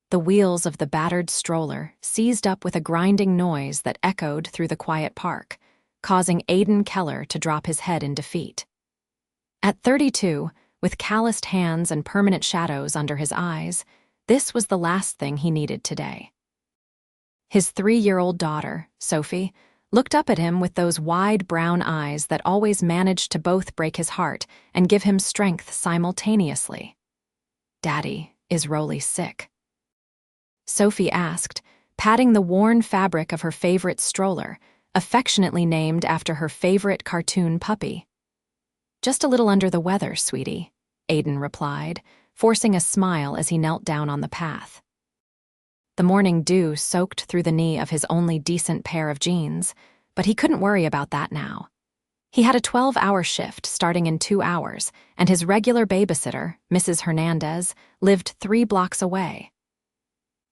The wheels of the battered stroller seized up with a grinding noise that echoed through the quiet park, causing Aiden Keller to drop his head in defeat. At 32, with calloused hands and permanent shadows under his eyes, this was the last thing he needed today. His 3-year-old daughter, Sophie, looked up at him with those wide brown eyes that always managed to both break his heart and give him strength simultaneously. "Daddy, is Rolly sick?" Sophie asked, patting the worn fabric of her favorite stroller, affectionately named after her favorite cartoon puppy. "Just a little under the weather, sweetie," Aiden replied, forcing a smile as he knelt down on the path. The morning dew soaked through the knee of his only decent pair of jeans, but he couldn't worry about that now. He had a 12-hour shift starting in 2 hours, and his regular babysitter, Mrs. Hernandez, lived 3 blocks away.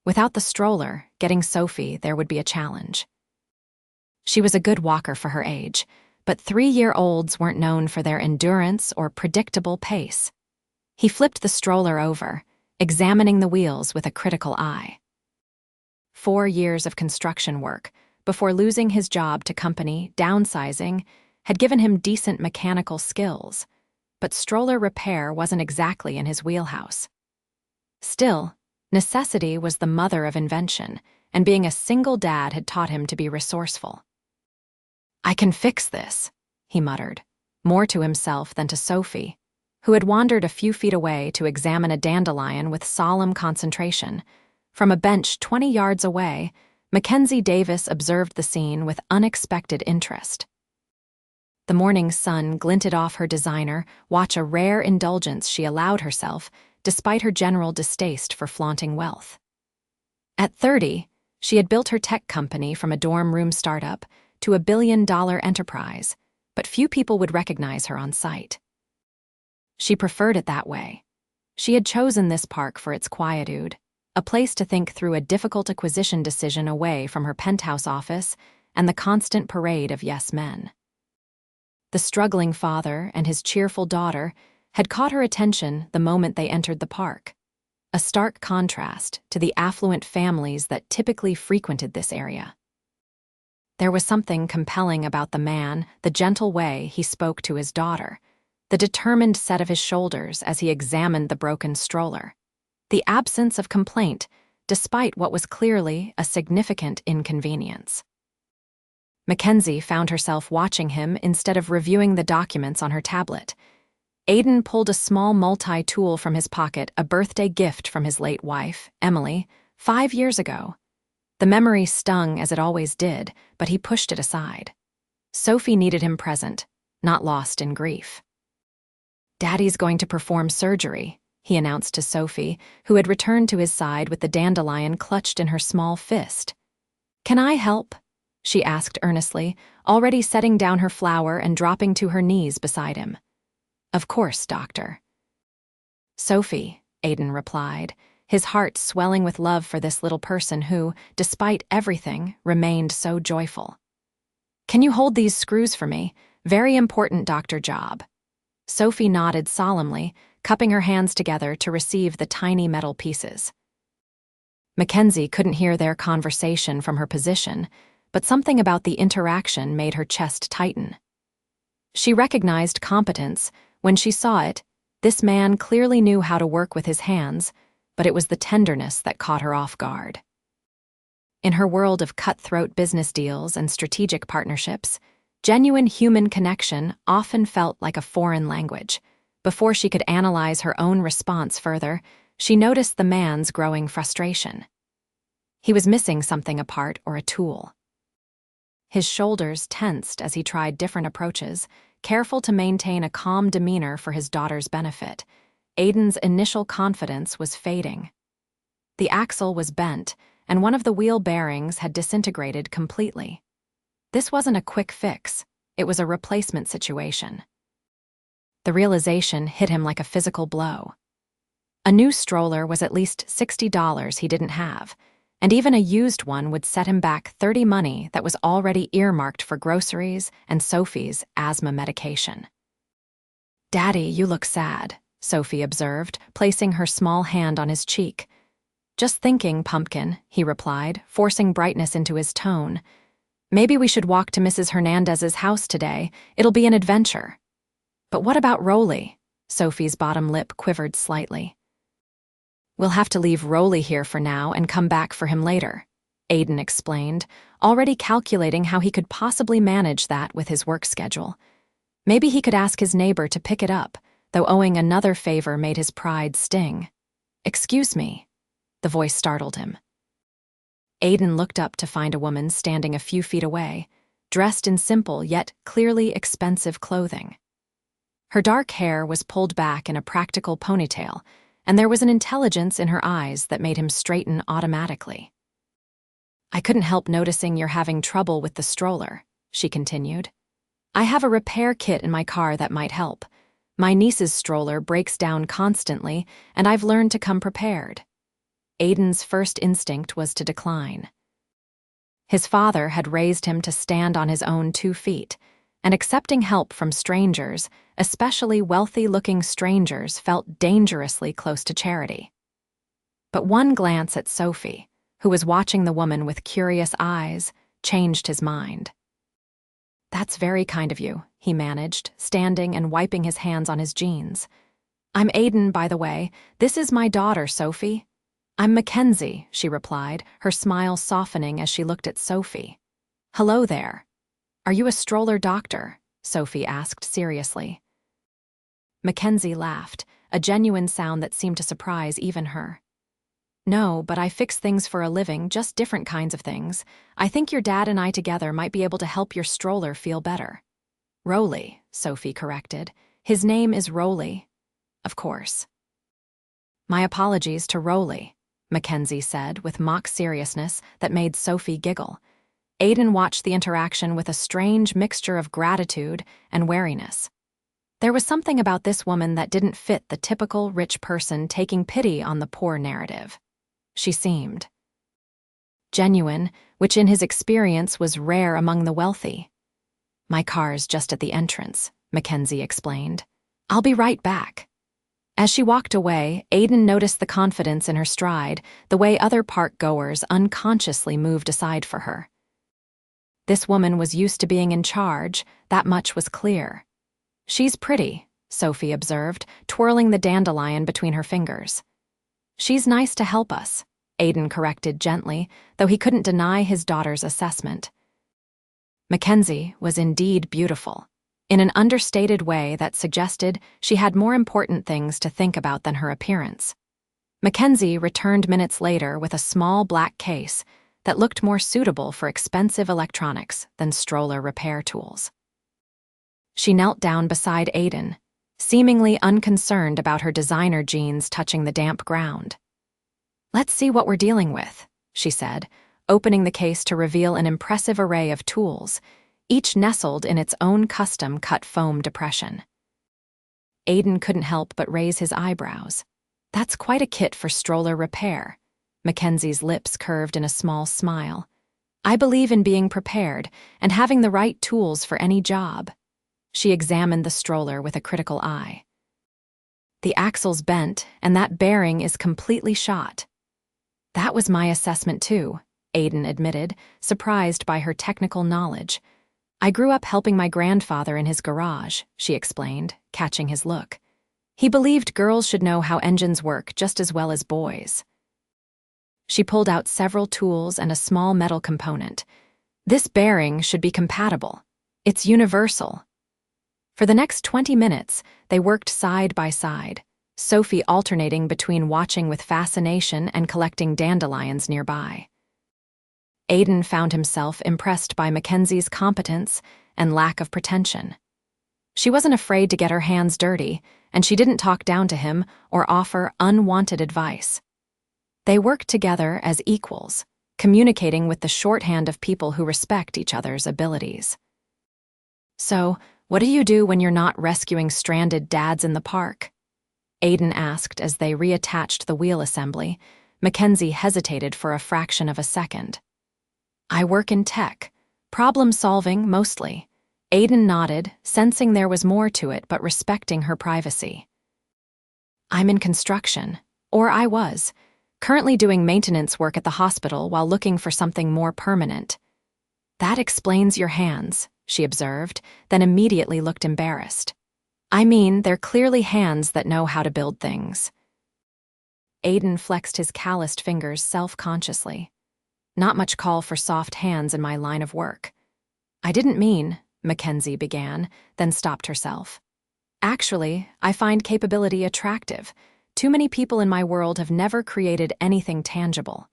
Without the stroller, getting Sophie there would be a challenge. She was a good walker for her age, but 3-year-olds weren't known for their endurance or predictable pace. He flipped the stroller over, examining the wheels with a critical eye. 4 years of construction work, before losing his job to company downsizing, had given him decent mechanical skills, but stroller repair wasn't exactly in his wheelhouse. Still, necessity was the mother of invention, and being a single dad had taught him to be resourceful. "I can fix this," he muttered, more to himself than to Sophie, who had wandered a few feet away to examine a dandelion with solemn concentration. From a bench 20 yards away, Mackenzie Davis observed the scene with unexpected interest. The morning sun glinted off her designer, watch a rare indulgence she allowed herself, despite her general distaste for flaunting wealth. At 30, she had built her tech company from a dorm room startup to a billion-dollar enterprise, but few people would recognize her on sight. She preferred it that way. She had chosen this park for its quietude, a place to think through a difficult acquisition decision away from her penthouse office and the constant parade of yes men. The struggling father and his cheerful daughter had caught her attention the moment they entered the park, a stark contrast to the affluent families that typically frequented this area. There was something compelling about the man, the gentle way he spoke to his daughter, the determined set of his shoulders as he examined the broken stroller, the absence of complaint despite what was clearly a significant inconvenience. Mackenzie found herself watching him instead of reviewing the documents on her tablet. Aiden pulled a small multi-tool from his pocket, a birthday gift from his late wife, Emily, 5 years ago. The memory stung as it always did, but he pushed it aside. Sophie needed him present, not lost in grief. "Daddy's going to perform surgery," he announced to Sophie, who had returned to his side with the dandelion clutched in her small fist. "Can I help?" she asked earnestly, already setting down her flower and dropping to her knees beside him. "Of course, doctor." "Sophie," Aiden replied, his heart swelling with love for this little person who, despite everything, remained so joyful. "Can you hold these screws for me? Very important doctor job." Sophie nodded solemnly, cupping her hands together to receive the tiny metal pieces. Mackenzie couldn't hear their conversation from her position, but something about the interaction made her chest tighten. She recognized competence. When she saw it, this man clearly knew how to work with his hands, but it was the tenderness that caught her off guard. In her world of cutthroat business deals and strategic partnerships, genuine human connection often felt like a foreign language. Before she could analyze her own response further, she noticed the man's growing frustration. He was missing something, a part or a tool. His shoulders tensed as he tried different approaches, careful to maintain a calm demeanor for his daughter's benefit. Aiden's initial confidence was fading. The axle was bent, and one of the wheel bearings had disintegrated completely. This wasn't a quick fix, it was a replacement situation. The realization hit him like a physical blow. A new stroller was at least $60 he didn't have, and even a used one would set him back $30 that was already earmarked for groceries and Sophie's asthma medication. "Daddy, you look sad," Sophie observed, placing her small hand on his cheek. Just thinking, Pumpkin, he replied, forcing brightness into his tone. Maybe we should walk to Mrs. Hernandez's house today. It'll be an adventure. But what about Rolly? Sophie's bottom lip quivered slightly. We'll have to leave Rolly here for now and come back for him later, Aiden explained, already calculating how he could possibly manage that with his work schedule. Maybe he could ask his neighbor to pick it up, though owing another favor made his pride sting. Excuse me. The voice startled him. Aiden looked up to find a woman standing a few feet away, dressed in simple yet clearly expensive clothing. Her dark hair was pulled back in a practical ponytail, and there was an intelligence in her eyes that made him straighten automatically. I couldn't help noticing you're having trouble with the stroller, she continued. I have a repair kit in my car that might help. My niece's stroller breaks down constantly, and I've learned to come prepared. Aiden's first instinct was to decline. His father had raised him to stand on his own 2 feet, and accepting help from strangers, especially wealthy-looking strangers, felt dangerously close to charity. But one glance at Sophie, who was watching the woman with curious eyes, changed his mind. That's very kind of you, he managed, standing and wiping his hands on his jeans. I'm Aiden, by the way. This is my daughter, Sophie. I'm Mackenzie, she replied, her smile softening as she looked at Sophie. Hello there. Are you a stroller doctor? Sophie asked seriously. Mackenzie laughed, a genuine sound that seemed to surprise even her. No, but I fix things for a living, just different kinds of things. I think your dad and I together might be able to help your stroller feel better. Rolly, Sophie corrected. His name is Rolly. Of course. My apologies to Rolly, Mackenzie said with mock seriousness that made Sophie giggle. Aiden watched the interaction with a strange mixture of gratitude and wariness. There was something about this woman that didn't fit the typical rich person taking pity on the poor narrative. She seemed genuine, which in his experience was rare among the wealthy. My car's just at the entrance, Mackenzie explained. I'll be right back. As she walked away, Aiden noticed the confidence in her stride, the way other park-goers unconsciously moved aside for her. This woman was used to being in charge, that much was clear. She's pretty, Sophie observed, twirling the dandelion between her fingers. She's nice to help us, Aiden corrected gently, though he couldn't deny his daughter's assessment. Mackenzie was indeed beautiful, in an understated way that suggested she had more important things to think about than her appearance. Mackenzie returned minutes later with a small black case that looked more suitable for expensive electronics than stroller repair tools. She knelt down beside Aiden, seemingly unconcerned about her designer jeans touching the damp ground. Let's see what we're dealing with, she said, opening the case to reveal an impressive array of tools, each nestled in its own custom-cut foam depression. Aiden couldn't help but raise his eyebrows. That's quite a kit for stroller repair. Mackenzie's lips curved in a small smile. I believe in being prepared and having the right tools for any job. She examined the stroller with a critical eye. The axle's bent, and that bearing is completely shot. That was my assessment too, Aiden admitted, surprised by her technical knowledge. I grew up helping my grandfather in his garage, she explained, catching his look. He believed girls should know how engines work just as well as boys. She pulled out several tools and a small metal component. This bearing should be compatible. It's universal. For the next 20 minutes, they worked side by side, Sophie alternating between watching with fascination and collecting dandelions nearby. Aiden found himself impressed by Mackenzie's competence and lack of pretension. She wasn't afraid to get her hands dirty, and she didn't talk down to him or offer unwanted advice. They worked together as equals, communicating with the shorthand of people who respect each other's abilities. So, what do you do when you're not rescuing stranded dads in the park? Aiden asked as they reattached the wheel assembly. Mackenzie hesitated for a fraction of a second. I work in tech, problem-solving mostly. Aiden nodded, sensing there was more to it but respecting her privacy. I'm in construction, or I was. Currently doing maintenance work at the hospital while looking for something more permanent. That explains your hands, she observed, then immediately looked embarrassed. I mean, they're clearly hands that know how to build things. Aiden flexed his calloused fingers self-consciously. Not much call for soft hands in my line of work. I didn't mean, Mackenzie began, then stopped herself. Actually, I find capability attractive. Too many people in my world have never created anything tangible.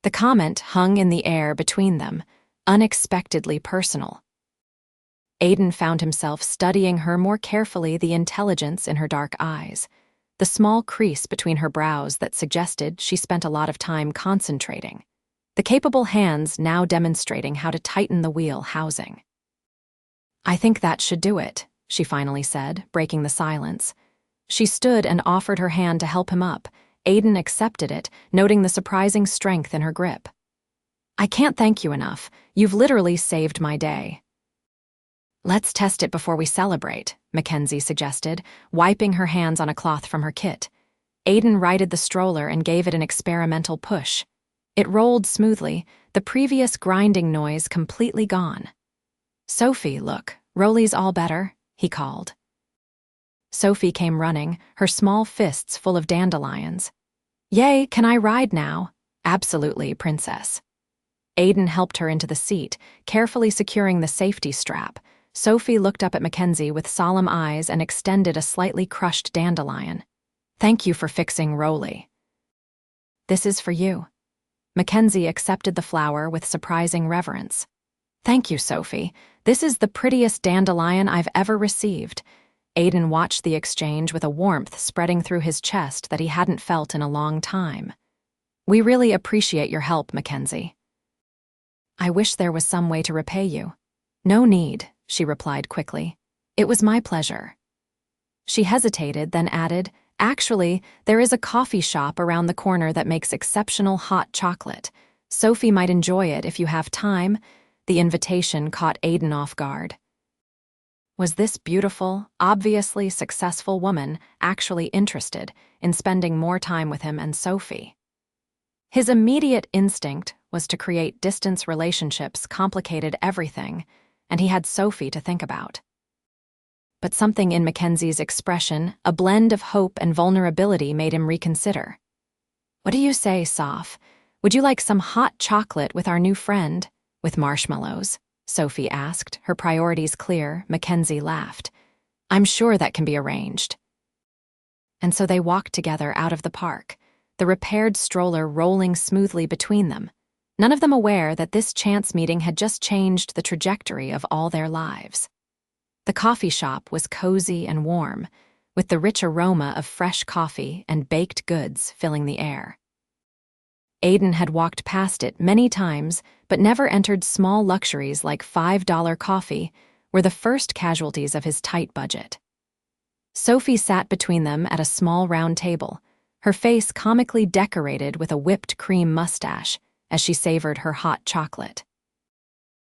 The comment hung in the air between them, unexpectedly personal. Aiden found himself studying her more carefully, the intelligence in her dark eyes, the small crease between her brows that suggested she spent a lot of time concentrating, the capable hands now demonstrating how to tighten the wheel housing. I think that should do it, she finally said, breaking the silence. She stood and offered her hand to help him up. Aiden accepted it, noting the surprising strength in her grip. I can't thank you enough. You've literally saved my day. Let's test it before we celebrate, Mackenzie suggested, wiping her hands on a cloth from her kit. Aiden righted the stroller and gave it an experimental push. It rolled smoothly, the previous grinding noise completely gone. Sophie, look, Rolly's all better, he called. Sophie came running, her small fists full of dandelions. Yay, can I ride now? Absolutely, princess. Aiden helped her into the seat, carefully securing the safety strap. Sophie looked up at Mackenzie with solemn eyes and extended a slightly crushed dandelion. Thank you for fixing Rolly. This is for you. Mackenzie accepted the flower with surprising reverence. Thank you, Sophie. This is the prettiest dandelion I've ever received. Aiden watched the exchange with a warmth spreading through his chest that he hadn't felt in a long time. We really appreciate your help, Mackenzie. I wish there was some way to repay you. No need, she replied quickly. It was my pleasure. She hesitated, then added, actually, there is a coffee shop around the corner that makes exceptional hot chocolate. Sophie might enjoy it if you have time. The invitation caught Aiden off guard. Was this beautiful, obviously successful woman actually interested in spending more time with him and Sophie? His immediate instinct was to create distance relationships complicated everything, and he had Sophie to think about. But something in Mackenzie's expression, a blend of hope and vulnerability, made him reconsider. What do you say, Soph? Would you like some hot chocolate with our new friend? With marshmallows? Sophie asked, her priorities clear. Mackenzie laughed. I'm sure that can be arranged. And so they walked together out of the park, the repaired stroller rolling smoothly between them, none of them aware that this chance meeting had just changed the trajectory of all their lives. The coffee shop was cozy and warm, with the rich aroma of fresh coffee and baked goods filling the air. Aiden had walked past it many times, but never entered small luxuries like $5 coffee were the first casualties of his tight budget. Sophie sat between them at a small round table, her face comically decorated with a whipped cream mustache as she savored her hot chocolate.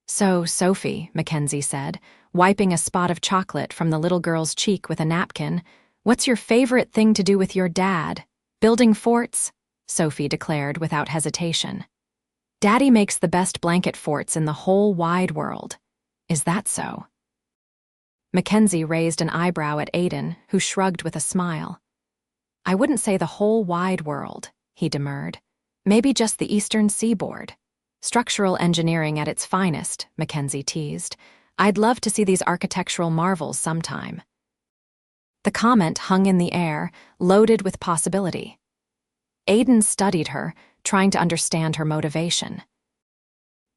So, Sophie, Mackenzie said, wiping a spot of chocolate from the little girl's cheek with a napkin, what's your favorite thing to do with your dad? Building forts? Sophie declared without hesitation. Daddy makes the best blanket forts in the whole wide world. Is that so? Mackenzie raised an eyebrow at Aiden, who shrugged with a smile. I wouldn't say the whole wide world, he demurred. Maybe just the eastern seaboard. Structural engineering at its finest, Mackenzie teased. I'd love to see these architectural marvels sometime. The comment hung in the air, loaded with possibility. Aiden studied her, trying to understand her motivation.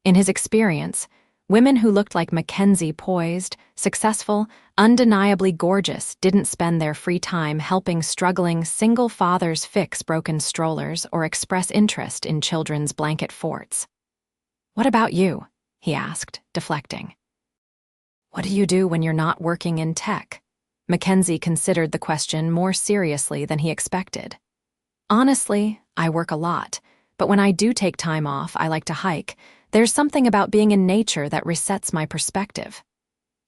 In his experience, women who looked like Mackenzie, poised, successful, undeniably gorgeous, didn't spend their free time helping struggling single fathers fix broken strollers or express interest in children's blanket forts. What about you? He asked, deflecting. What do you do when you're not working in tech? Mackenzie considered the question more seriously than he expected. Honestly, I work a lot, but when I do take time off, I like to hike. There's something about being in nature that resets my perspective.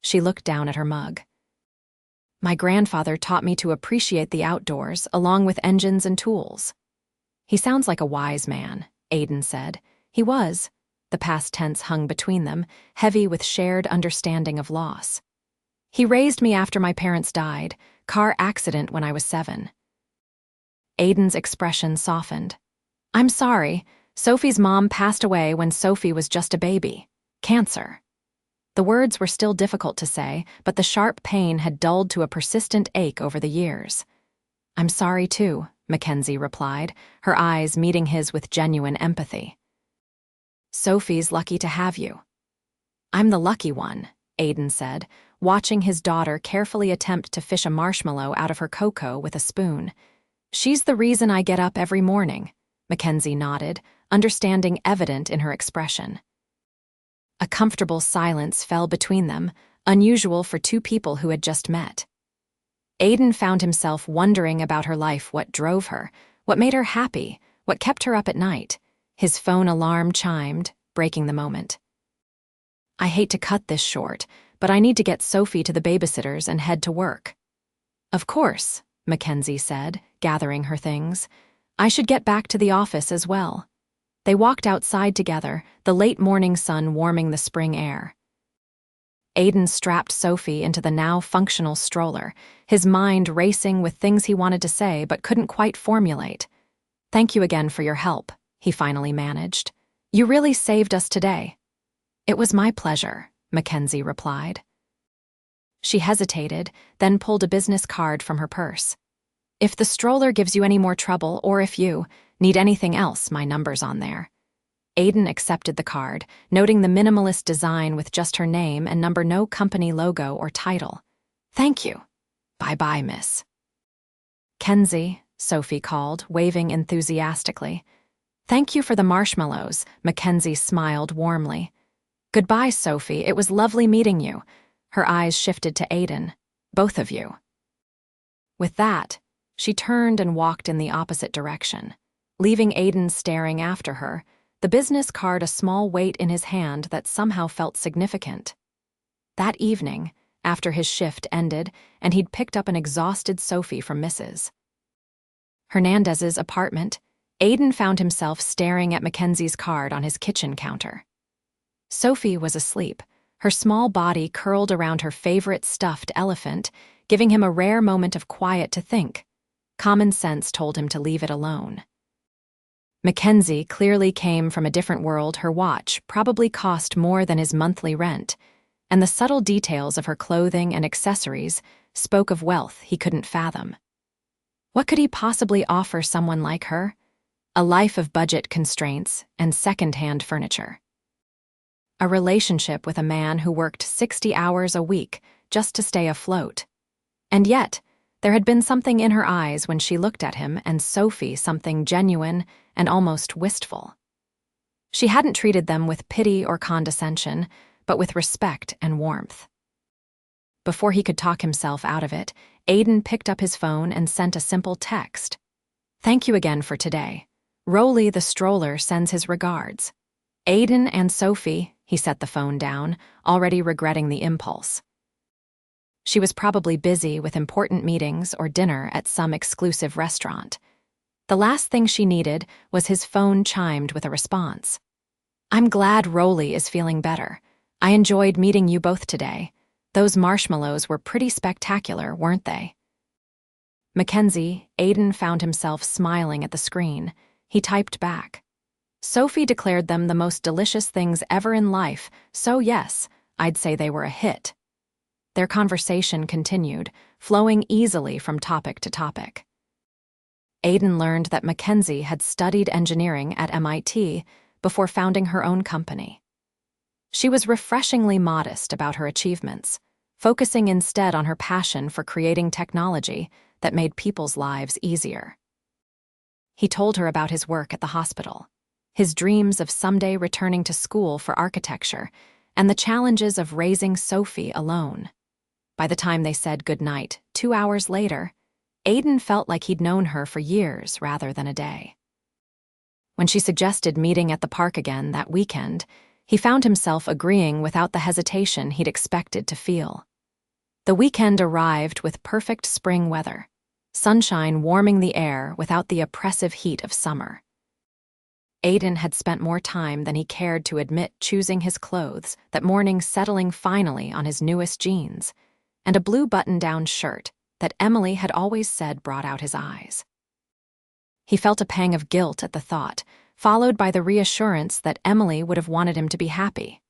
She looked down at her mug. My grandfather taught me to appreciate the outdoors along with engines and tools. He sounds like a wise man, Aiden said. He was. The past tense hung between them, heavy with shared understanding of loss. He raised me after my parents died, car accident when I was 7. Aiden's expression softened. I'm sorry, Sophie's mom passed away when Sophie was just a baby. Cancer. The words were still difficult to say, but the sharp pain had dulled to a persistent ache over the years. I'm sorry too, Mackenzie replied, her eyes meeting his with genuine empathy. Sophie's lucky to have you. I'm the lucky one, Aiden said, watching his daughter carefully attempt to fish a marshmallow out of her cocoa with a spoon. She's the reason I get up every morning, Mackenzie nodded, understanding evident in her expression. A comfortable silence fell between them, unusual for two people who had just met. Aiden found himself wondering about her life, what drove her, what made her happy, what kept her up at night. His phone alarm chimed, breaking the moment. I hate to cut this short, but I need to get Sophie to the babysitter's and head to work. Of course, Mackenzie said, gathering her things. I should get back to the office as well. They walked outside together, the late morning sun warming the spring air. Aiden strapped Sophie into the now functional stroller, his mind racing with things he wanted to say but couldn't quite formulate. Thank you again for your help, he finally managed. You really saved us today. It was my pleasure, Mackenzie replied. She hesitated, then pulled a business card from her purse. If the stroller gives you any more trouble, or if you need anything else, my number's on there. Aiden accepted the card, noting the minimalist design with just her name and number, no company logo or title. Thank you. Bye-bye, miss. Kenzie, Sophie called, waving enthusiastically. Thank you for the marshmallows, Mackenzie smiled warmly. Goodbye, Sophie, it was lovely meeting you. Her eyes shifted to Aiden. Both of you. With that, she turned and walked in the opposite direction, leaving Aiden staring after her, the business card a small weight in his hand that somehow felt significant. That evening, after his shift ended and he'd picked up an exhausted Sophie from Mrs. Hernandez's apartment, Aiden found himself staring at Mackenzie's card on his kitchen counter. Sophie was asleep, her small body curled around her favorite stuffed elephant, giving him a rare moment of quiet to think. Common sense told him to leave it alone. Mackenzie clearly came from a different world. Her watch probably cost more than his monthly rent, and the subtle details of her clothing and accessories spoke of wealth he couldn't fathom. What could he possibly offer someone like her? A life of budget constraints and second-hand furniture. A relationship with a man who worked 60 hours a week just to stay afloat. And yet, there had been something in her eyes when she looked at him, and Sophie something genuine and almost wistful. She hadn't treated them with pity or condescension, but with respect and warmth. Before he could talk himself out of it, Aiden picked up his phone and sent a simple text. Thank you again for today. Rolly the stroller sends his regards. Aiden and Sophie, he set the phone down, already regretting the impulse. She was probably busy with important meetings or dinner at some exclusive restaurant. The last thing she needed was his phone chimed with a response. I'm glad Rolly is feeling better. I enjoyed meeting you both today. Those marshmallows were pretty spectacular, weren't they? Mackenzie, Aiden found himself smiling at the screen. He typed back. Sophie declared them the most delicious things ever in life, so yes, I'd say they were a hit. Their conversation continued, flowing easily from topic to topic. Aiden learned that Mackenzie had studied engineering at MIT before founding her own company. She was refreshingly modest about her achievements, focusing instead on her passion for creating technology that made people's lives easier. He told her about his work at the hospital, his dreams of someday returning to school for architecture, and the challenges of raising Sophie alone. By the time they said goodnight, 2 hours later, Aiden felt like he'd known her for years rather than a day. When she suggested meeting at the park again that weekend, he found himself agreeing without the hesitation he'd expected to feel. The weekend arrived with perfect spring weather, sunshine warming the air without the oppressive heat of summer. Aiden had spent more time than he cared to admit choosing his clothes, that morning settling finally on his newest jeans, and a blue button-down shirt that Emily had always said brought out his eyes. He felt a pang of guilt at the thought, followed by the reassurance that Emily would have wanted him to be happy.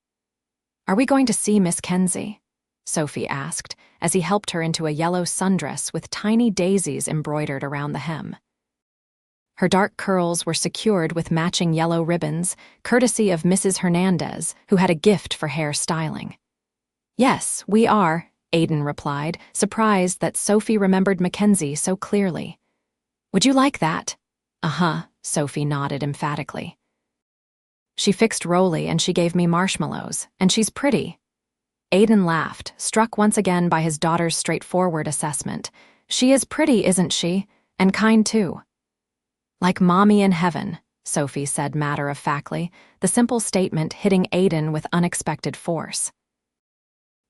"Are we going to see Miss Kenzie?" Sophie asked, as he helped her into a yellow sundress with tiny daisies embroidered around the hem. Her dark curls were secured with matching yellow ribbons, courtesy of Mrs. Hernandez, who had a gift for hair styling. "Yes, we are," Aiden replied, surprised that Sophie remembered Mackenzie so clearly. "Would you like that?" "Uh-huh," Sophie nodded emphatically. "She fixed Rolly and she gave me marshmallows, and she's pretty." Aiden laughed, struck once again by his daughter's straightforward assessment. "She is pretty, isn't she? And kind too." "Like mommy in heaven," Sophie said matter-of-factly, the simple statement hitting Aiden with unexpected force.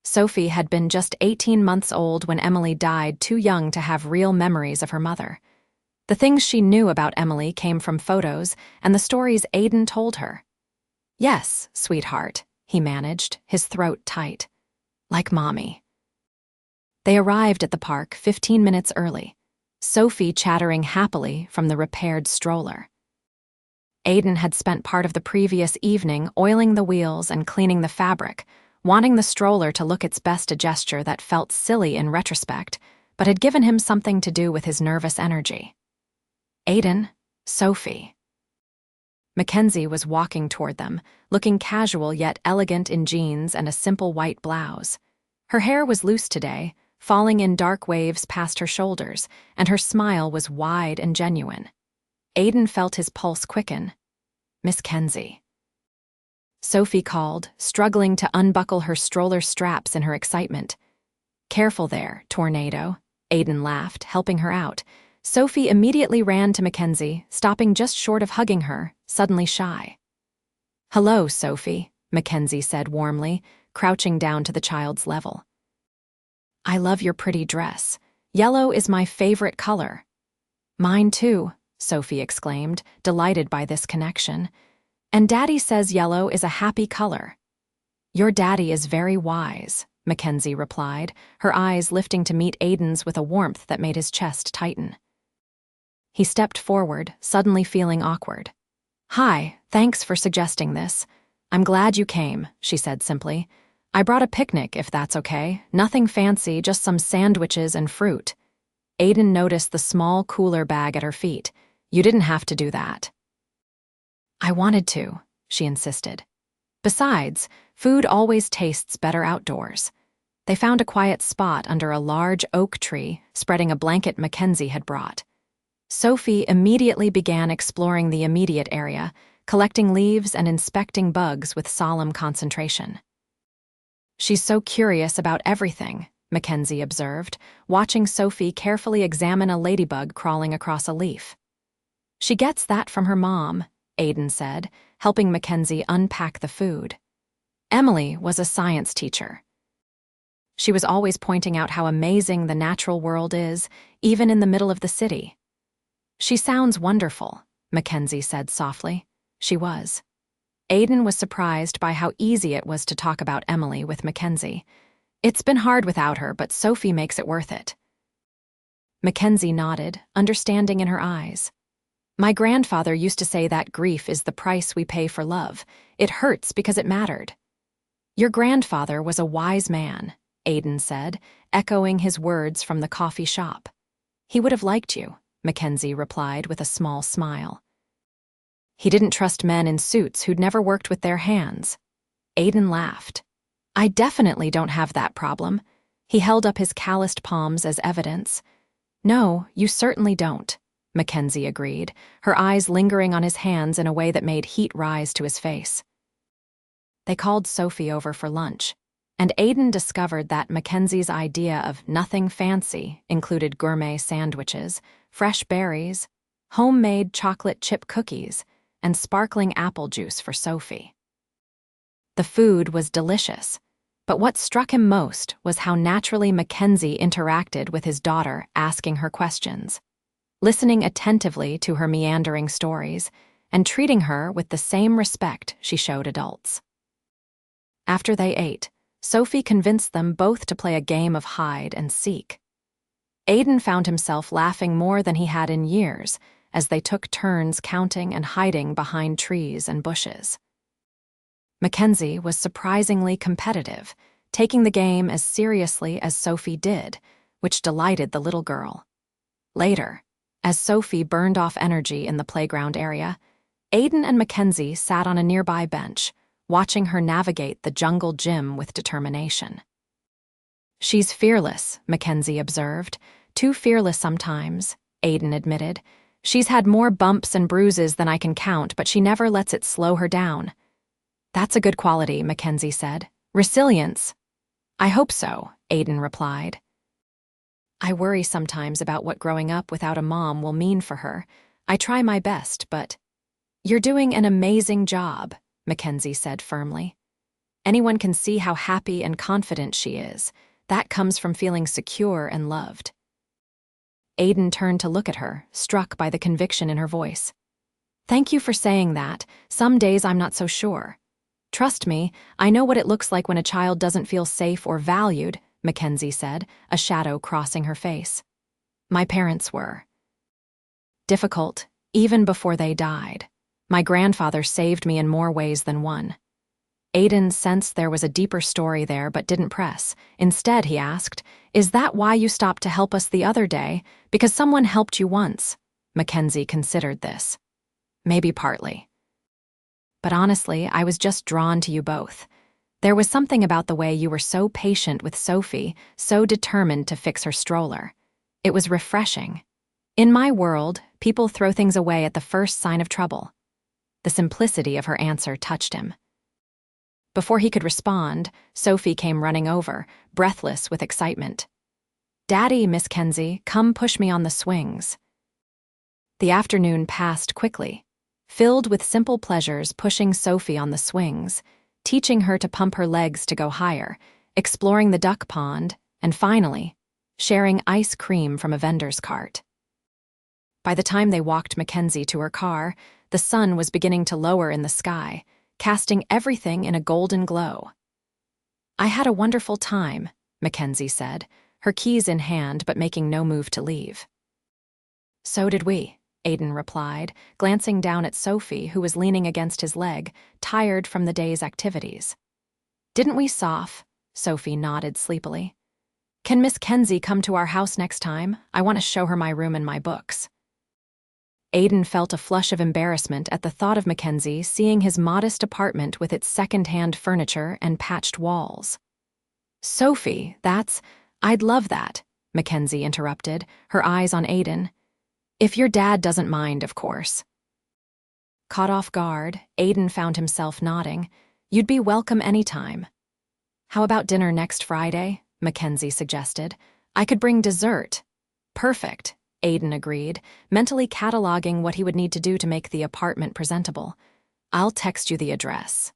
Sophie had been just 18 months old when Emily died, too young to have real memories of her mother. The things she knew about Emily came from photos and the stories Aiden told her. "Yes, sweetheart," he managed, his throat tight. "Like mommy." They arrived at the park 15 minutes early, Sophie chattering happily from the repaired stroller. Aiden had spent part of the previous evening oiling the wheels and cleaning the fabric, wanting the stroller to look its best, a gesture that felt silly in retrospect, but had given him something to do with his nervous energy. "Aiden, Sophie." Mackenzie was walking toward them, looking casual yet elegant in jeans and a simple white blouse. Her hair was loose today, falling in dark waves past her shoulders, and her smile was wide and genuine. Aiden felt his pulse quicken. "Miss Kenzie." Sophie called, struggling to unbuckle her stroller straps in her excitement. "Careful there, tornado," Aiden laughed, helping her out. Sophie immediately ran to Mackenzie, stopping just short of hugging her, suddenly shy. "Hello, Sophie," Mackenzie said warmly, crouching down to the child's level. "I love your pretty dress. Yellow is my favorite color." "Mine too," Sophie exclaimed, delighted by this connection. "And Daddy says yellow is a happy color." "Your daddy is very wise," Mackenzie replied, her eyes lifting to meet Aiden's with a warmth that made his chest tighten. He stepped forward, suddenly feeling awkward. "Hi, thanks for suggesting this. I'm glad you came," she said simply. "I brought a picnic, if that's okay. Nothing fancy, just some sandwiches and fruit." Aiden noticed the small cooler bag at her feet. "You didn't have to do that." "I wanted to," she insisted. "Besides, food always tastes better outdoors." They found a quiet spot under a large oak tree, spreading a blanket Mackenzie had brought. Sophie immediately began exploring the immediate area, collecting leaves and inspecting bugs with solemn concentration. "She's so curious about everything," Mackenzie observed, watching Sophie carefully examine a ladybug crawling across a leaf. "She gets that from her mom," Aiden said, helping Mackenzie unpack the food. "Emily was a science teacher. She was always pointing out how amazing the natural world is, even in the middle of the city." "She sounds wonderful," Mackenzie said softly. She was. Aiden was surprised by how easy it was to talk about Emily with Mackenzie. "It's been hard without her, but Sophie makes it worth it." Mackenzie nodded, understanding in her eyes. "My grandfather used to say that grief is the price we pay for love. It hurts because it mattered." "Your grandfather was a wise man," Aiden said, echoing his words from the coffee shop. "He would have liked you," Mackenzie replied with a small smile. "He didn't trust men in suits who'd never worked with their hands." Aiden laughed. "I definitely don't have that problem." He held up his calloused palms as evidence. "No, you certainly don't," Mackenzie agreed, her eyes lingering on his hands in a way that made heat rise to his face. They called Sophie over for lunch, and Aiden discovered that Mackenzie's idea of nothing fancy included gourmet sandwiches, fresh berries, homemade chocolate chip cookies, and sparkling apple juice for Sophie. The food was delicious, but what struck him most was how naturally Mackenzie interacted with his daughter, asking her questions, listening attentively to her meandering stories, and treating her with the same respect she showed adults. After they ate, Sophie convinced them both to play a game of hide and seek. Aiden found himself laughing more than he had in years as they took turns counting and hiding behind trees and bushes. Mackenzie was surprisingly competitive, taking the game as seriously as Sophie did, which delighted the little girl. Later, as Sophie burned off energy in the playground area, Aiden and Mackenzie sat on a nearby bench, watching her navigate the jungle gym with determination. "She's fearless," Mackenzie observed. "Too fearless sometimes," Aiden admitted. "She's had more bumps and bruises than I can count, but she never lets it slow her down." "That's a good quality," Mackenzie said. "Resilience." "I hope so," Aiden replied. "I worry sometimes about what growing up without a mom will mean for her. I try my best, but—" "You're doing an amazing job," Mackenzie said firmly. "Anyone can see how happy and confident she is. That comes from feeling secure and loved." Aiden turned to look at her, struck by the conviction in her voice. "Thank you for saying that. Some days I'm not so sure. Trust me, I know what it looks like when a child doesn't feel safe or valued," Mackenzie said, a shadow crossing her face. "My parents were difficult, even before they died. My grandfather saved me in more ways than one." Aiden sensed there was a deeper story there but didn't press. Instead, he asked, "Is that why you stopped to help us the other day? Because someone helped you once?" Mackenzie considered this. "Maybe partly. But honestly, I was just drawn to you both. There was something about the way you were so patient with Sophie, so determined to fix her stroller. It was refreshing. In my world, people throw things away at the first sign of trouble." The simplicity of her answer touched him. Before he could respond, Sophie came running over, breathless with excitement. "Daddy, Miss Kenzie, come push me on the swings." The afternoon passed quickly, filled with simple pleasures, pushing Sophie on the swings, teaching her to pump her legs to go higher, exploring the duck pond, and finally, sharing ice cream from a vendor's cart. By the time they walked Mackenzie to her car, the sun was beginning to lower in the sky, casting everything in a golden glow. "I had a wonderful time," Mackenzie said, her keys in hand but making no move to leave. "So did we," Aiden replied, glancing down at Sophie, who was leaning against his leg, tired from the day's activities. "Didn't we, Soph?" Sophie nodded sleepily. "Can Miss Kenzie come to our house next time? I want to show her my room and my books." Aiden felt a flush of embarrassment at the thought of Mackenzie seeing his modest apartment with its second-hand furniture and patched walls. "Sophie, I'd love that," Mackenzie interrupted, her eyes on Aiden. "If your dad doesn't mind, of course." Caught off guard, Aiden found himself nodding. "You'd be welcome anytime." "How about dinner next Friday?" Mackenzie suggested. "I could bring dessert." "Perfect," Aiden agreed, mentally cataloging what he would need to do to make the apartment presentable. "I'll text you the address."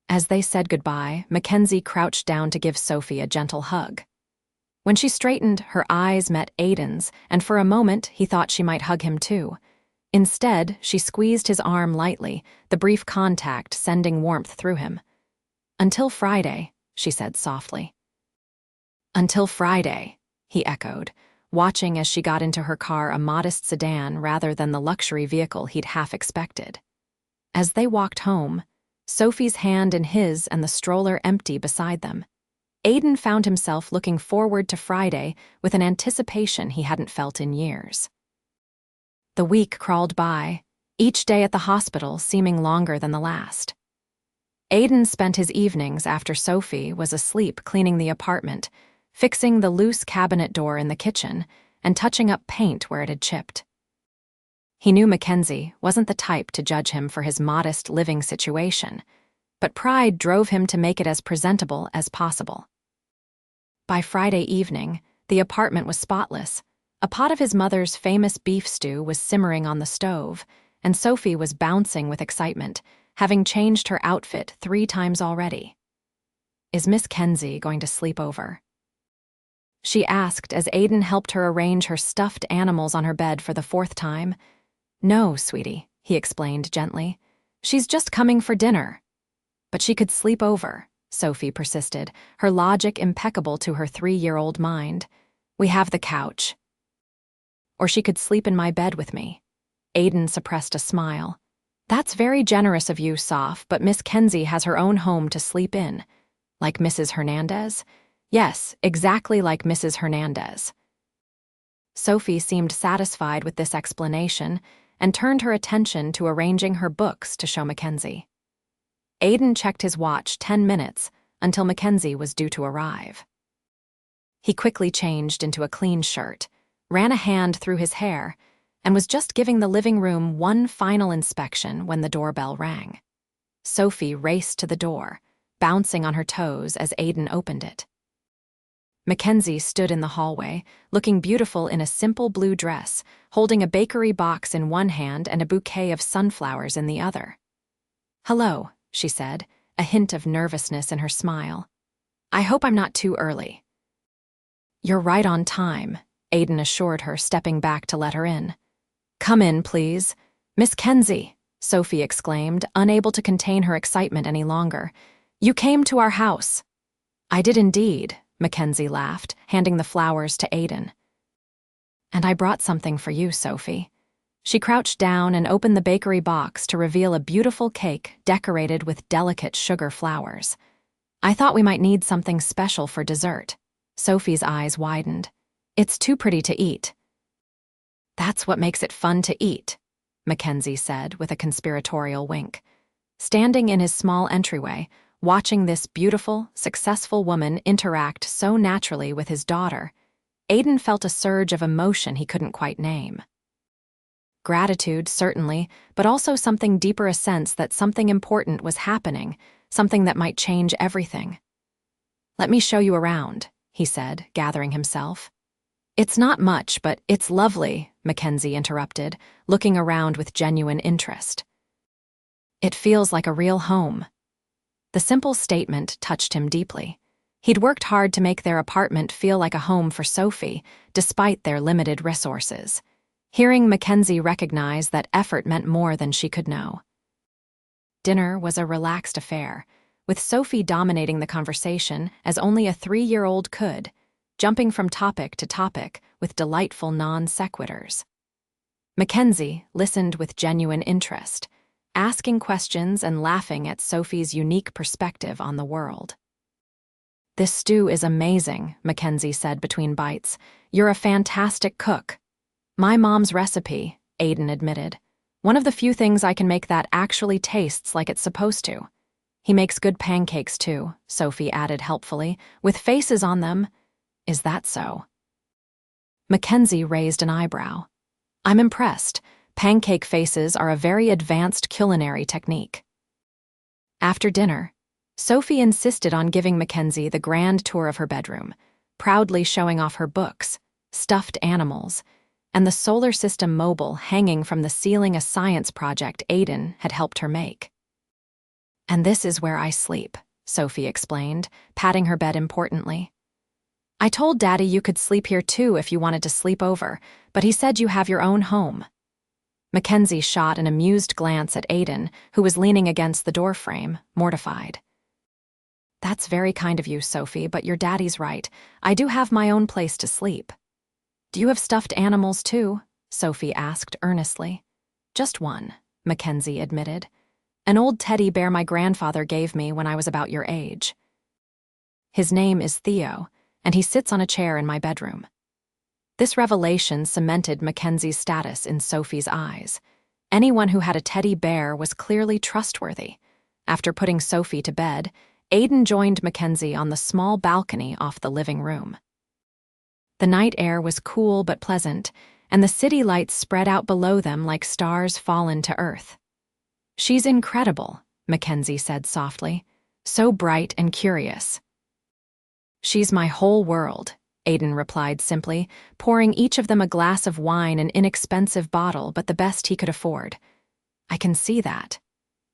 As they said goodbye, Mackenzie crouched down to give Sophie a gentle hug. When she straightened, her eyes met Aiden's, and for a moment he thought she might hug him too. Instead, she squeezed his arm lightly, the brief contact sending warmth through him. "Until Friday," she said softly. "Until Friday," he echoed, watching as she got into her car, a modest sedan rather than the luxury vehicle he'd half expected. As they walked home, Sophie's hand in his and the stroller empty beside them, Aiden found himself looking forward to Friday with an anticipation he hadn't felt in years. The week crawled by, each day at the hospital seeming longer than the last. Aiden spent his evenings after Sophie was asleep cleaning the apartment, fixing the loose cabinet door in the kitchen, and touching up paint where it had chipped. He knew Mackenzie wasn't the type to judge him for his modest living situation, but pride drove him to make it as presentable as possible. By Friday evening, the apartment was spotless. A pot of his mother's famous beef stew was simmering on the stove, and Sophie was bouncing with excitement, having changed her outfit 3 times already. "Is Miss Kenzie going to sleep over?" she asked as Aiden helped her arrange her stuffed animals on her bed for the 4th time. "No, sweetie," he explained gently. She's just coming for dinner. But she could sleep over, Sophie persisted, her logic impeccable to her 3-year-old mind. We have the couch. Or she could sleep in my bed with me. Aiden suppressed a smile. That's very generous of you, Soph, but Miss Kenzie has her own home to sleep in. Like Mrs. Hernandez? Yes, exactly like Mrs. Hernandez. Sophie seemed satisfied with this explanation and turned her attention to arranging her books to show Mackenzie. Aiden checked his watch 10 minutes until Mackenzie was due to arrive. He quickly changed into a clean shirt, ran a hand through his hair, and was just giving the living room one final inspection when the doorbell rang. Sophie raced to the door, bouncing on her toes as Aiden opened it. Mackenzie stood in the hallway, looking beautiful in a simple blue dress, holding a bakery box in one hand and a bouquet of sunflowers in the other. "Hello," she said, a hint of nervousness in her smile. "I hope I'm not too early." "You're right on time," Aiden assured her, stepping back to let her in. "Come in, please. Miss Kenzie," Sophie exclaimed, unable to contain her excitement any longer. "You came to our house." "I did indeed," Mackenzie laughed, handing the flowers to Aiden. "And I brought something for you, Sophie." She crouched down and opened the bakery box to reveal a beautiful cake decorated with delicate sugar flowers. "I thought we might need something special for dessert." Sophie's eyes widened. "It's too pretty to eat." "That's what makes it fun to eat," Mackenzie said with a conspiratorial wink. Standing in his small entryway, watching this beautiful, successful woman interact so naturally with his daughter, Aiden felt a surge of emotion he couldn't quite name. Gratitude, certainly, but also something deeper, a sense that something important was happening, something that might change everything. "Let me show you around," he said, gathering himself. "It's not much, but it's lovely," Mackenzie interrupted, looking around with genuine interest. "It feels like a real home." The simple statement touched him deeply. He'd worked hard to make their apartment feel like a home for Sophie, despite their limited resources. Hearing Mackenzie recognize that effort meant more than she could know. Dinner was a relaxed affair, with Sophie dominating the conversation as only a 3-year-old could, jumping from topic to topic with delightful non-sequiturs. Mackenzie listened with genuine interest, asking questions and laughing at Sophie's unique perspective on the world. "This stew is amazing," Mackenzie said between bites. "You're a fantastic cook." "My mom's recipe," Aiden admitted. "One of the few things I can make that actually tastes like it's supposed to." "He makes good pancakes too," Sophie added helpfully, "with faces on them." "Is that so?" Mackenzie raised an eyebrow. "I'm impressed. Pancake faces are a very advanced culinary technique." After dinner, Sophie insisted on giving Mackenzie the grand tour of her bedroom, proudly showing off her books, stuffed animals, and the solar system mobile hanging from the ceiling, a science project Aiden had helped her make. "And this is where I sleep," Sophie explained, patting her bed importantly. "I told Daddy you could sleep here too if you wanted to sleep over, but he said you have your own home." Mackenzie shot an amused glance at Aiden, who was leaning against the doorframe, mortified. "That's very kind of you, Sophie, but your daddy's right. I do have my own place to sleep." "Do you have stuffed animals too?" Sophie asked earnestly. "Just one," Mackenzie admitted. "An old teddy bear my grandfather gave me when I was about your age. His name is Theo, and he sits on a chair in my bedroom." This revelation cemented Mackenzie's status in Sophie's eyes. Anyone who had a teddy bear was clearly trustworthy. After putting Sophie to bed, Aiden joined Mackenzie on the small balcony off the living room. The night air was cool but pleasant, and the city lights spread out below them like stars fallen to earth. "She's incredible," Mackenzie said softly. "So bright and curious." "She's my whole world," Aiden replied simply, pouring each of them a glass of wine, an inexpensive bottle but the best he could afford. "I can see that."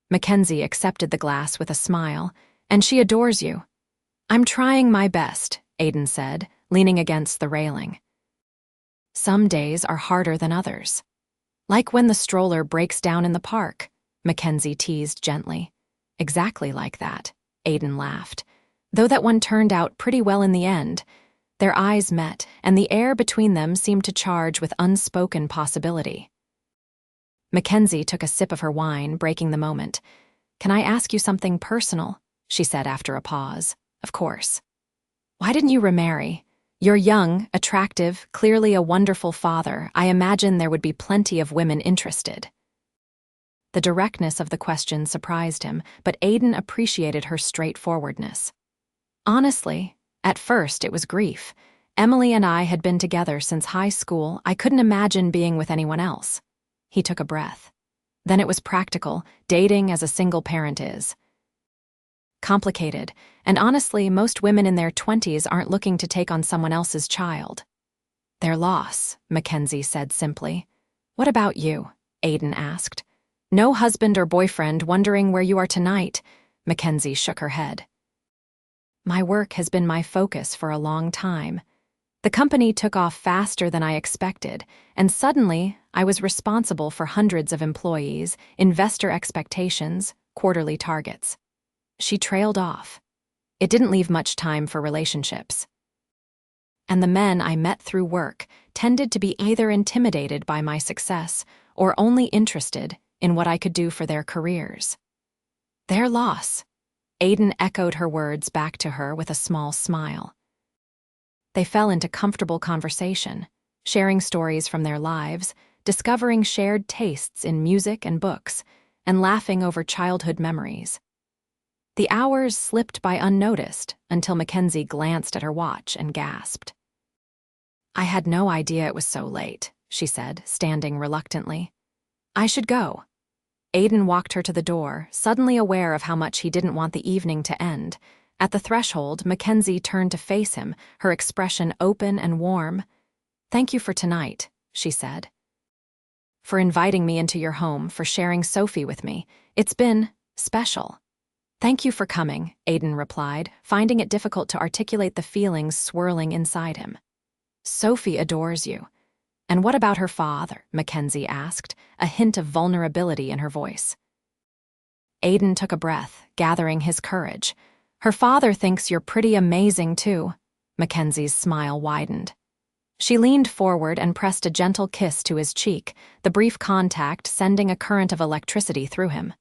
Mackenzie accepted the glass with a smile. "And she adores you." "I'm trying my best," Aiden said, leaning against the railing. "Some days are harder than others." Like when the stroller breaks down in the park, Mackenzie teased gently. Exactly like that, Aiden laughed. Though that one turned out pretty well in the end. Their eyes met, and the air between them seemed to charge with unspoken possibility. Mackenzie took a sip of her wine, breaking the moment. "Can I ask you something personal?" she said after a pause. "Of course." "Why didn't you remarry? You're young, attractive, clearly a wonderful father. I imagine there would be plenty of women interested." The directness of the question surprised him, but Aiden appreciated her straightforwardness. "Honestly, at first it was grief. Emily and I had been together since high school. I couldn't imagine being with anyone else." He took a breath. "Then it was practical, dating as a single parent is. Complicated, and honestly, most women in their 20s aren't looking to take on someone else's child." "Their loss," Mackenzie said simply. "What about you?" Aiden asked. "No husband or boyfriend, wondering where you are tonight." Mackenzie shook her head. "My work has been my focus for a long time. The company took off faster than I expected, and suddenly I was responsible for hundreds of employees, investor expectations, quarterly targets." She trailed off. "It didn't leave much time for relationships. And the men I met through work tended to be either intimidated by my success or only interested in what I could do for their careers." "Their loss." Aiden echoed her words back to her with a small smile. They fell into comfortable conversation, sharing stories from their lives, discovering shared tastes in music and books, and laughing over childhood memories. The hours slipped by unnoticed until Mackenzie glanced at her watch and gasped. "I had no idea it was so late," she said, standing reluctantly. "I should go." Aiden walked her to the door, suddenly aware of how much he didn't want the evening to end. At the threshold, Mackenzie turned to face him, her expression open and warm. "Thank you for tonight," she said. "For inviting me into your home, for sharing Sophie with me. It's been special." "Thank you for coming," Aiden replied, finding it difficult to articulate the feelings swirling inside him. "Sophie adores you." "And what about her father?" Mackenzie asked, a hint of vulnerability in her voice. Aiden took a breath, gathering his courage. "Her father thinks you're pretty amazing, too." Mackenzie's smile widened. She leaned forward and pressed a gentle kiss to his cheek, the brief contact sending a current of electricity through him.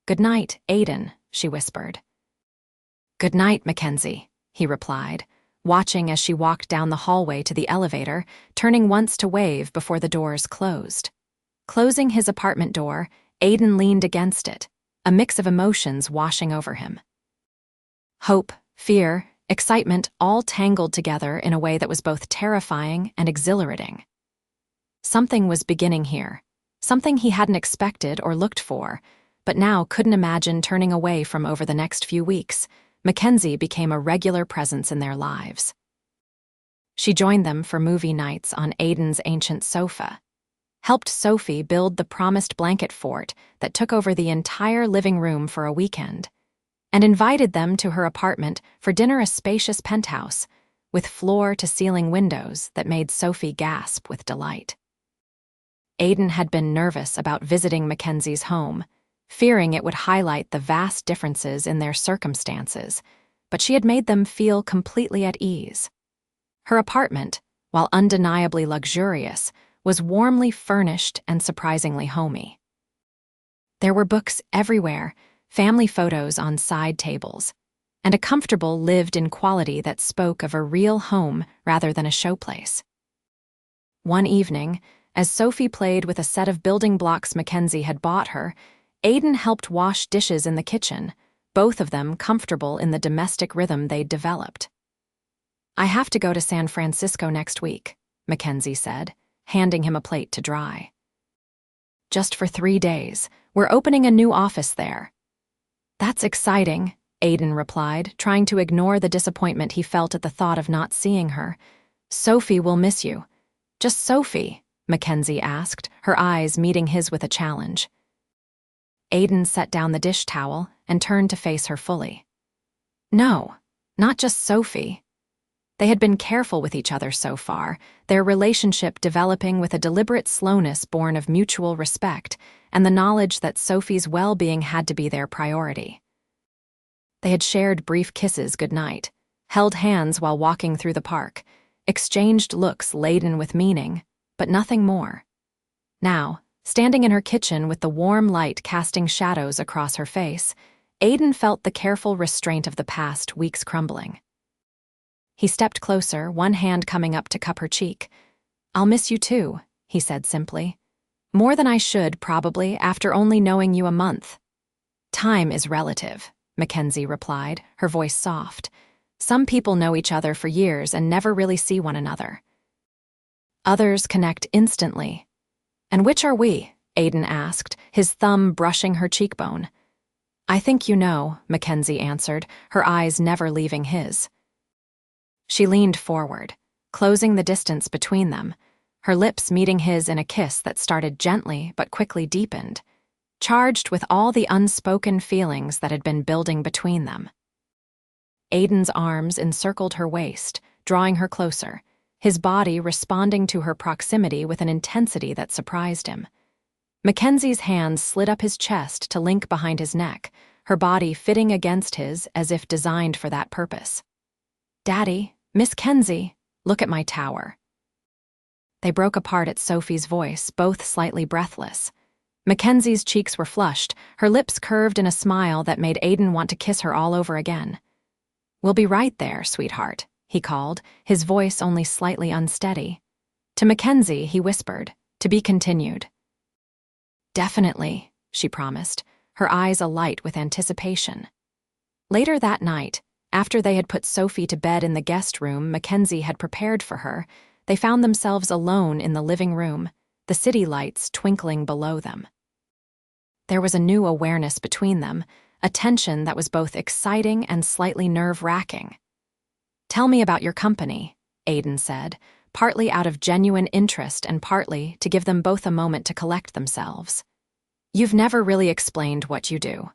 "Good night, Aiden," she whispered. "Good night, Mackenzie," he replied, watching as she walked down the hallway to the elevator, turning once to wave before the doors closed. Closing his apartment door, Aiden leaned against it, a mix of emotions washing over him. Hope, fear, excitement all tangled together in a way that was both terrifying and exhilarating. Something was beginning here, something he hadn't expected or looked for, but now couldn't imagine turning away from over the next few weeks. Mackenzie became a regular presence in their lives. She joined them for movie nights on Aiden's ancient sofa, helped Sophie build the promised blanket fort that took over the entire living room for a weekend, and invited them to her apartment for dinner, a spacious penthouse with floor-to-ceiling windows that made Sophie gasp with delight. Aiden had been nervous about visiting Mackenzie's home, fearing it would highlight the vast differences in their circumstances, but she had made them feel completely at ease. Her apartment, while undeniably luxurious, was warmly furnished and surprisingly homey. There were books everywhere, family photos on side tables, and a comfortable lived-in quality that spoke of a real home rather than a showplace. One evening, as Sophie played with a set of building blocks Mackenzie had bought her, Aiden helped wash dishes in the kitchen, both of them comfortable in the domestic rhythm they'd developed. "I have to go to San Francisco next week," Mackenzie said, handing him a plate to dry. "Just for 3 days. We're opening a new office there." "That's exciting," Aiden replied, trying to ignore the disappointment he felt at the thought of not seeing her. "Sophie will miss you." "Just Sophie?" Mackenzie asked, her eyes meeting his with a challenge. Aiden set down the dish towel and turned to face her fully. "No, not just Sophie. They had been careful with each other so far, their relationship developing with a deliberate slowness born of mutual respect and the knowledge that Sophie's well-being had to be their priority. They had shared brief kisses goodnight, held hands while walking through the park, exchanged looks laden with meaning, but nothing more. Now, standing in her kitchen with the warm light casting shadows across her face, Aiden felt the careful restraint of the past weeks crumbling. He stepped closer, one hand coming up to cup her cheek. "I'll miss you too," he said simply. "More than I should, probably, after only knowing you a month." "Time is relative," Mackenzie replied, her voice soft. "Some people know each other for years and never really see one another. Others connect instantly." "And which are we?" Aiden asked, his thumb brushing her cheekbone. "I think you know," Mackenzie answered, her eyes never leaving his. She leaned forward, closing the distance between them, her lips meeting his in a kiss that started gently but quickly deepened, charged with all the unspoken feelings that had been building between them. Aiden's arms encircled her waist, drawing her closer, his body responding to her proximity with an intensity that surprised him. Mackenzie's hands slid up his chest to link behind his neck, her body fitting against his as if designed for that purpose. "Daddy, Miss Kenzie, look at my tower." They broke apart at Sophie's voice, both slightly breathless. Mackenzie's cheeks were flushed, her lips curved in a smile that made Aiden want to kiss her all over again. "We'll be right there, sweetheart," he called, his voice only slightly unsteady. To Mackenzie, he whispered, "To be continued." "Definitely," she promised, her eyes alight with anticipation. Later that night, after they had put Sophie to bed in the guest room Mackenzie had prepared for her, they found themselves alone in the living room, the city lights twinkling below them. There was a new awareness between them, a tension that was both exciting and slightly nerve-wracking. "Tell me about your company," Aiden said, partly out of genuine interest and partly to give them both a moment to collect themselves. "You've never really explained what you do."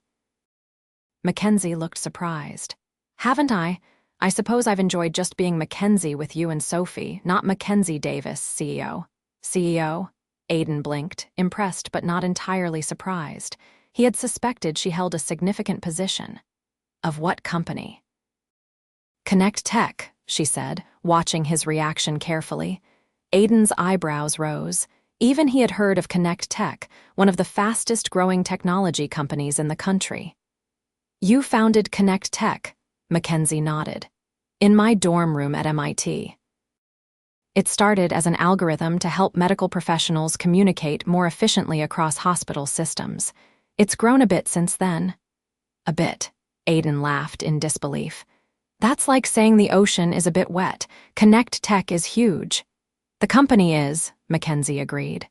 Mackenzie looked surprised. "Haven't I? I suppose I've enjoyed just being Mackenzie with you and Sophie, not Mackenzie Davis, CEO." "CEO?" Aiden blinked, impressed but not entirely surprised. He had suspected she held a significant position. "Of what company?" "Connect Tech," she said, watching his reaction carefully. Aiden's eyebrows rose. Even he had heard of Connect Tech, one of the fastest-growing technology companies in the country. "You founded Connect Tech," Mackenzie nodded. "In my dorm room at MIT. It started as an algorithm to help medical professionals communicate more efficiently across hospital systems. It's grown a bit since then." "A bit," Aiden laughed in disbelief. "That's like saying the ocean is a bit wet. Connect Tech is huge." "The company is," Mackenzie agreed.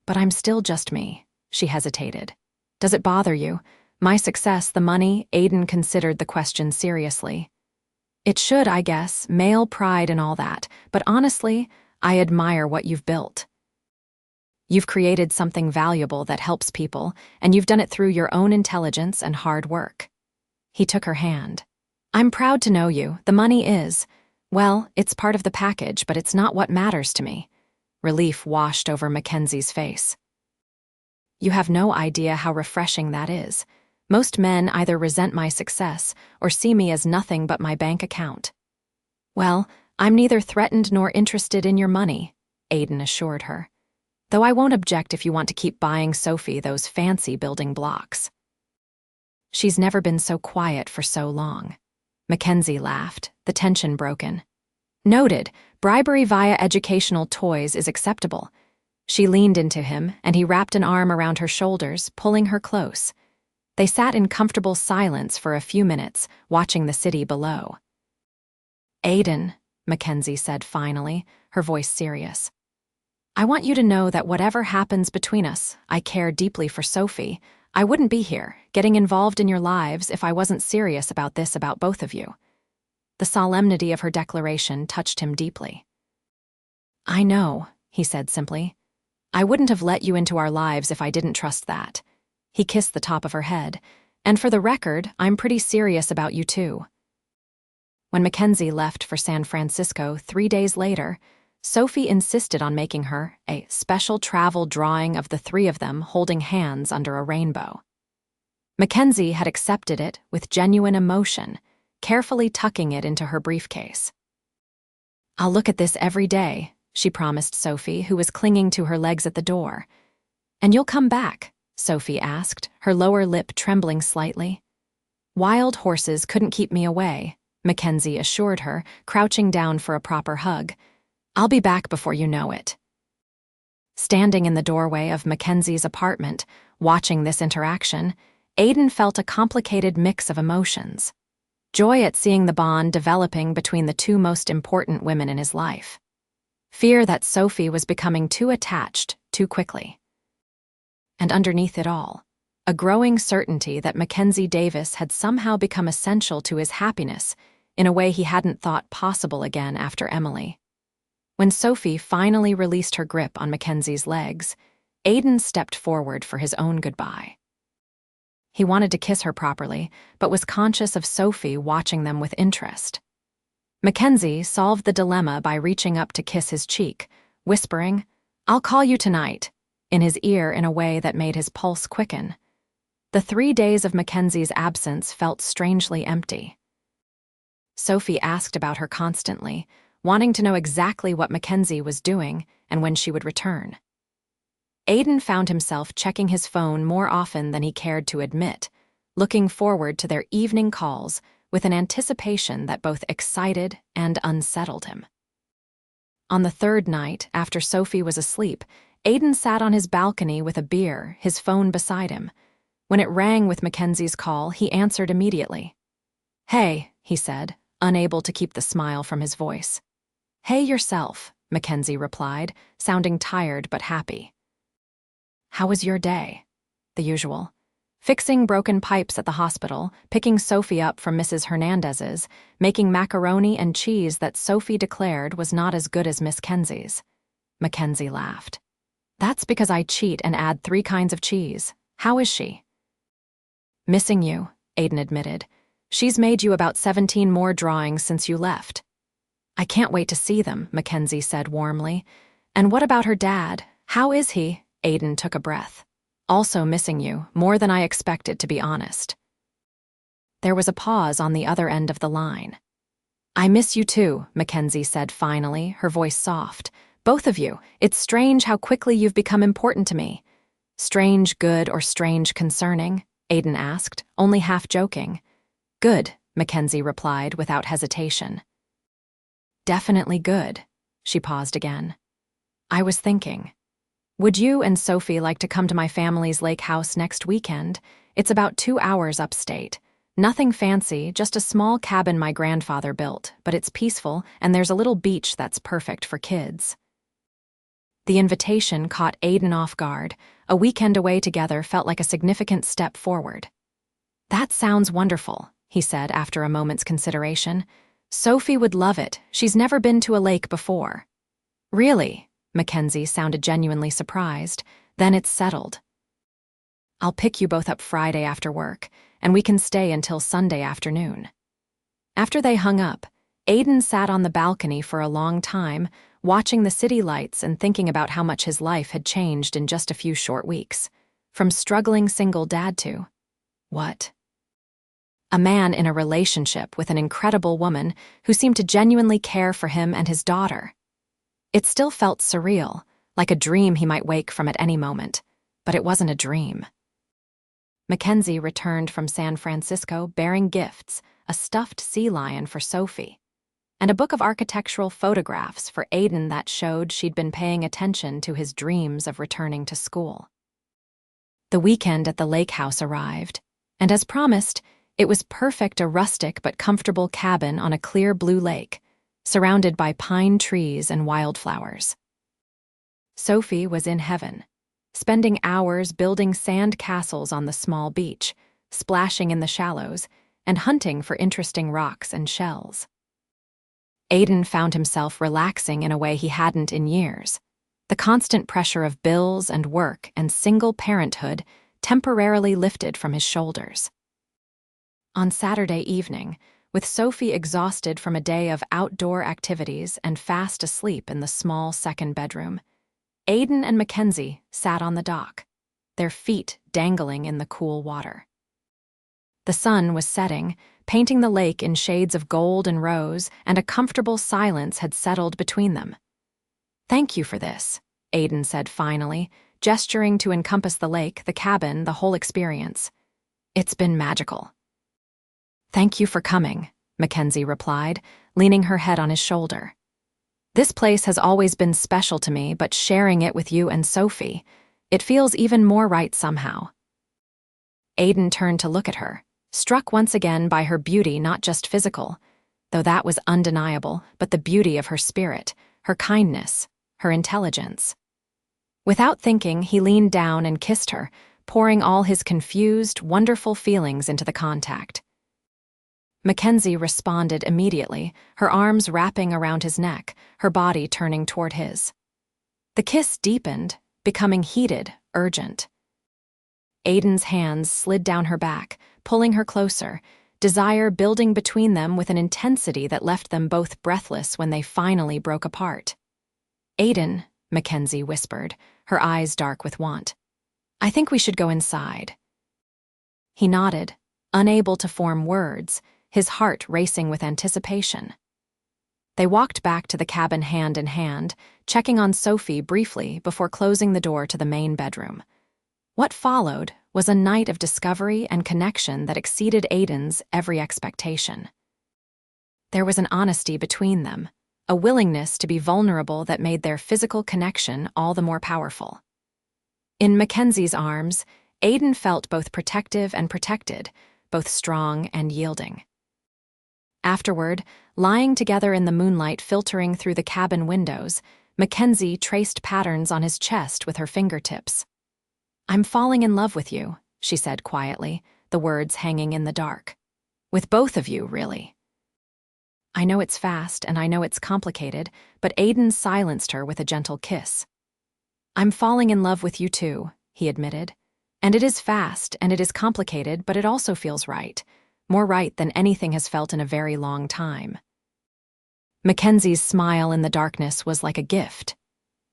"But I'm still just me," she hesitated. "Does it bother you? My success, the money?" Aiden considered the question seriously. "It should, I guess, male pride and all that, but honestly, I admire what you've built. You've created something valuable that helps people, and you've done it through your own intelligence and hard work." He took her hand. "I'm proud to know you. The money is, well, it's part of the package, but it's not what matters to me." Relief washed over Mackenzie's face. "You have no idea how refreshing that is. Most men either resent my success or see me as nothing but my bank account." "Well, I'm neither threatened nor interested in your money," Aiden assured her. "Though I won't object if you want to keep buying Sophie those fancy building blocks." "She's never been so quiet for so long." Mackenzie laughed, the tension broken. "Noted, bribery via educational toys is acceptable." She leaned into him, and he wrapped an arm around her shoulders, pulling her close. They sat in comfortable silence for a few minutes, watching the city below. "Aiden," Mackenzie said finally, her voice serious. "I want you to know that whatever happens between us, I care deeply for Sophie. I wouldn't be here, getting involved in your lives if I wasn't serious about this about both of you." The solemnity of her declaration touched him deeply. "I know," he said simply. "I wouldn't have let you into our lives if I didn't trust that." He kissed the top of her head. "And for the record, I'm pretty serious about you too." When Mackenzie left for San Francisco 3 days later, Sophie insisted on making her a special travel drawing of the three of them holding hands under a rainbow. Mackenzie had accepted it with genuine emotion, carefully tucking it into her briefcase. "I'll look at this every day," she promised Sophie, who was clinging to her legs at the door. "And you'll come back?" Sophie asked, her lower lip trembling slightly. "Wild horses couldn't keep me away," Mackenzie assured her, crouching down for a proper hug. "I'll be back before you know it." Standing in the doorway of Mackenzie's apartment, watching this interaction, Aiden felt a complicated mix of emotions. Joy at seeing the bond developing between the two most important women in his life. Fear that Sophie was becoming too attached too quickly. And underneath it all, a growing certainty that Mackenzie Davis had somehow become essential to his happiness in a way he hadn't thought possible again after Emily. When Sophie finally released her grip on Mackenzie's legs, Aiden stepped forward for his own goodbye. He wanted to kiss her properly, but was conscious of Sophie watching them with interest. Mackenzie solved the dilemma by reaching up to kiss his cheek, whispering, "I'll call you tonight," in his ear in a way that made his pulse quicken. The 3 days of Mackenzie's absence felt strangely empty. Sophie asked about her constantly, wanting to know exactly what Mackenzie was doing and when she would return. Aiden found himself checking his phone more often than he cared to admit, looking forward to their evening calls with an anticipation that both excited and unsettled him. On the third night, after Sophie was asleep, Aiden sat on his balcony with a beer, his phone beside him. When it rang with Mackenzie's call, he answered immediately. "Hey," he said, unable to keep the smile from his voice. "Hey yourself," Mackenzie replied, sounding tired but happy. "How was your day?" "The usual. Fixing broken pipes at the hospital, picking Sophie up from Mrs. Hernandez's, making macaroni and cheese that Sophie declared was not as good as Miss Kenzie's." Mackenzie laughed. "That's because I cheat and add 3 kinds of cheese. How is she?" "Missing you," Aiden admitted. "She's made you about 17 more drawings since you left." "I can't wait to see them," Mackenzie said warmly. "And what about her dad? How is he?" Aiden took a breath. "Also missing you, more than I expected, to be honest." There was a pause on the other end of the line. "I miss you too," Mackenzie said finally, her voice soft. "Both of you. It's strange how quickly you've become important to me." "Strange good or strange concerning?" Aiden asked, only half joking. "Good," Mackenzie replied without hesitation. "Definitely good." She paused again. "I was thinking, would you and Sophie like to come to my family's lake house next weekend? It's about 2 hours upstate. Nothing fancy, just a small cabin my grandfather built, but it's peaceful and there's a little beach that's perfect for kids." The invitation caught Aiden off guard. A weekend away together felt like a significant step forward. "That sounds wonderful," he said after a moment's consideration. "Sophie would love it. She's never been to a lake before." "Really?" Mackenzie sounded genuinely surprised. "Then it's settled. I'll pick you both up Friday after work, and we can stay until Sunday afternoon." After they hung up, Aiden sat on the balcony for a long time, watching the city lights and thinking about how much his life had changed in just a few short weeks. From struggling single dad to, what? A man in a relationship with an incredible woman who seemed to genuinely care for him and his daughter. It still felt surreal, like a dream he might wake from at any moment, but it wasn't a dream. Mackenzie returned from San Francisco bearing gifts, a stuffed sea lion for Sophie, and a book of architectural photographs for Aiden that showed she'd been paying attention to his dreams of returning to school. The weekend at the lake house arrived, and as promised, it was perfect, a rustic but comfortable cabin on a clear blue lake, surrounded by pine trees and wildflowers. Sophie was in heaven, spending hours building sand castles on the small beach, splashing in the shallows, and hunting for interesting rocks and shells. Aiden found himself relaxing in a way he hadn't in years. The constant pressure of bills and work and single parenthood temporarily lifted from his shoulders. On Saturday evening, with Sophie exhausted from a day of outdoor activities and fast asleep in the small second bedroom. Aiden and Mackenzie sat on the dock, their feet dangling in the cool water. The sun was setting, painting the lake in shades of gold and rose, and a comfortable silence had settled between them. "Thank you for this," Aiden said finally, gesturing to encompass the lake, the cabin, the whole experience. "It's been magical." "Thank you for coming," Mackenzie replied, leaning her head on his shoulder. "This place has always been special to me, but sharing it with you and Sophie, it feels even more right somehow." Aiden turned to look at her, struck once again by her beauty, not just physical, though that was undeniable, but the beauty of her spirit, her kindness, her intelligence. Without thinking, he leaned down and kissed her, pouring all his confused, wonderful feelings into the contact. Mackenzie responded immediately, her arms wrapping around his neck, her body turning toward his. The kiss deepened, becoming heated, urgent. Aiden's hands slid down her back, pulling her closer, desire building between them with an intensity that left them both breathless when they finally broke apart. "Aiden," Mackenzie whispered, her eyes dark with want, "I think we should go inside." He nodded, unable to form words, his heart racing with anticipation. They walked back to the cabin hand in hand, checking on Sophie briefly before closing the door to the main bedroom. What followed was a night of discovery and connection that exceeded Aiden's every expectation. There was an honesty between them, a willingness to be vulnerable that made their physical connection all the more powerful. In Mackenzie's arms, Aiden felt both protective and protected, both strong and yielding. Afterward, lying together in the moonlight filtering through the cabin windows, Mackenzie traced patterns on his chest with her fingertips. "I'm falling in love with you," she said quietly, the words hanging in the dark. "With both of you, really." "I know it's fast and I know it's complicated," but Aiden silenced her with a gentle kiss. "I'm falling in love with you too," he admitted. "And it is fast and it is complicated, but it also feels right. More right than anything has felt in a very long time." Mackenzie's smile in the darkness was like a gift.